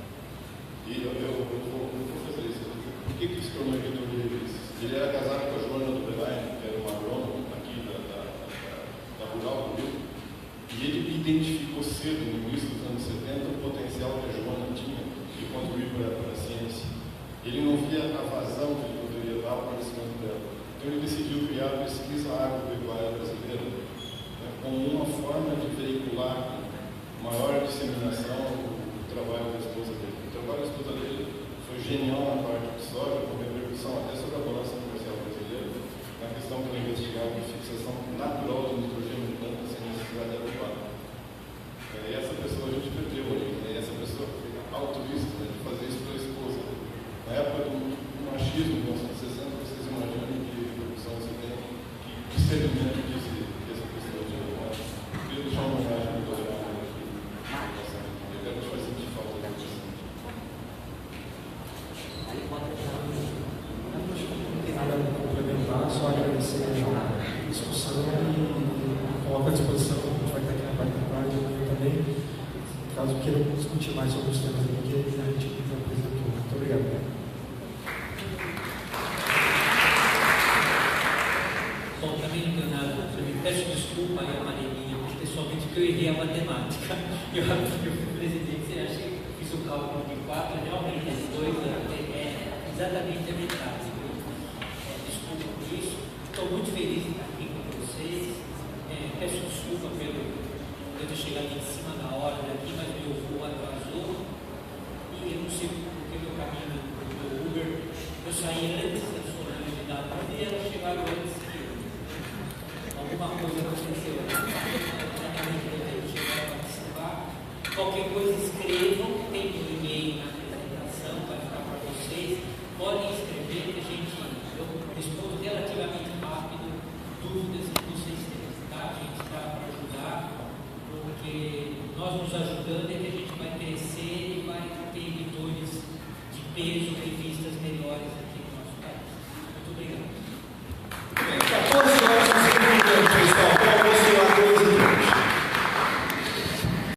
E eu vou fazer isso. Por que isso tornou editor de revistas? Ele era casado com a Joana do Oberheim, que era uma agrônoma aqui da Rural do Rio, e ele identificou cedo, no início dos anos 70, o potencial que a Joana tinha de contribuir para a ciência. Ele não via a vazão que ele poderia dar ao conhecimento dela. Então ele decidiu criar a pesquisa agropecuária brasileira, né, como uma forma de veicular maior disseminação do trabalho da esposa dele. O trabalho da esposa dele foi genial na parte de soja, com repercussão até sobre a balança comercial brasileira, na questão que ele investigava de fixação natural do nitrogênio em planta sem necessidade de adequada. E essa pessoa a gente perdeu ali, né? Essa pessoa altruísta, né, de fazer isso para a esposa. Na época do machismo, nos anos 60, vocês imaginam que repercussão você tem, que discernimento que essa pessoa tinha. Eu queria deixar uma homenagem muito grande aqui. Eu quero que faz sentir falta da discussão. Não tem nada a complementar, só agradecer a discussão e coloco à disposição, a gente vai estar aqui na parte da tarde também, caso queiram discutir mais sobre os temas que a gente apresentou. Muito obrigado. Bom, também enganado, eu peço desculpa aí a Marilinha, porque pessoalmente eu errei a matemática. Eu fui presidente, você acha que eu fiz o cálculo de 4, realmente esses 2 é exatamente a metade. Desculpa por isso. Estou muito feliz de estar aqui com vocês. Peço desculpa pelo ter chegado em cima da hora daqui, mas meu voo atrasou. E eu não sei porque meu caminho do Uber, eu saí antes da solenidade e elas chegaram antes que eu. Alguma coisa aconteceu. Exatamente, eu tenho que chegar a participar. Qualquer coisa escrevam, tem um e-mail na apresentação, vai ficar para vocês. Podem escrever, que eu respondo relativamente rápido dúvidas que vocês têm. Tá? A gente está para ajudar, porque nós nos ajudando é que a gente vai crescer e vai ter editores de peso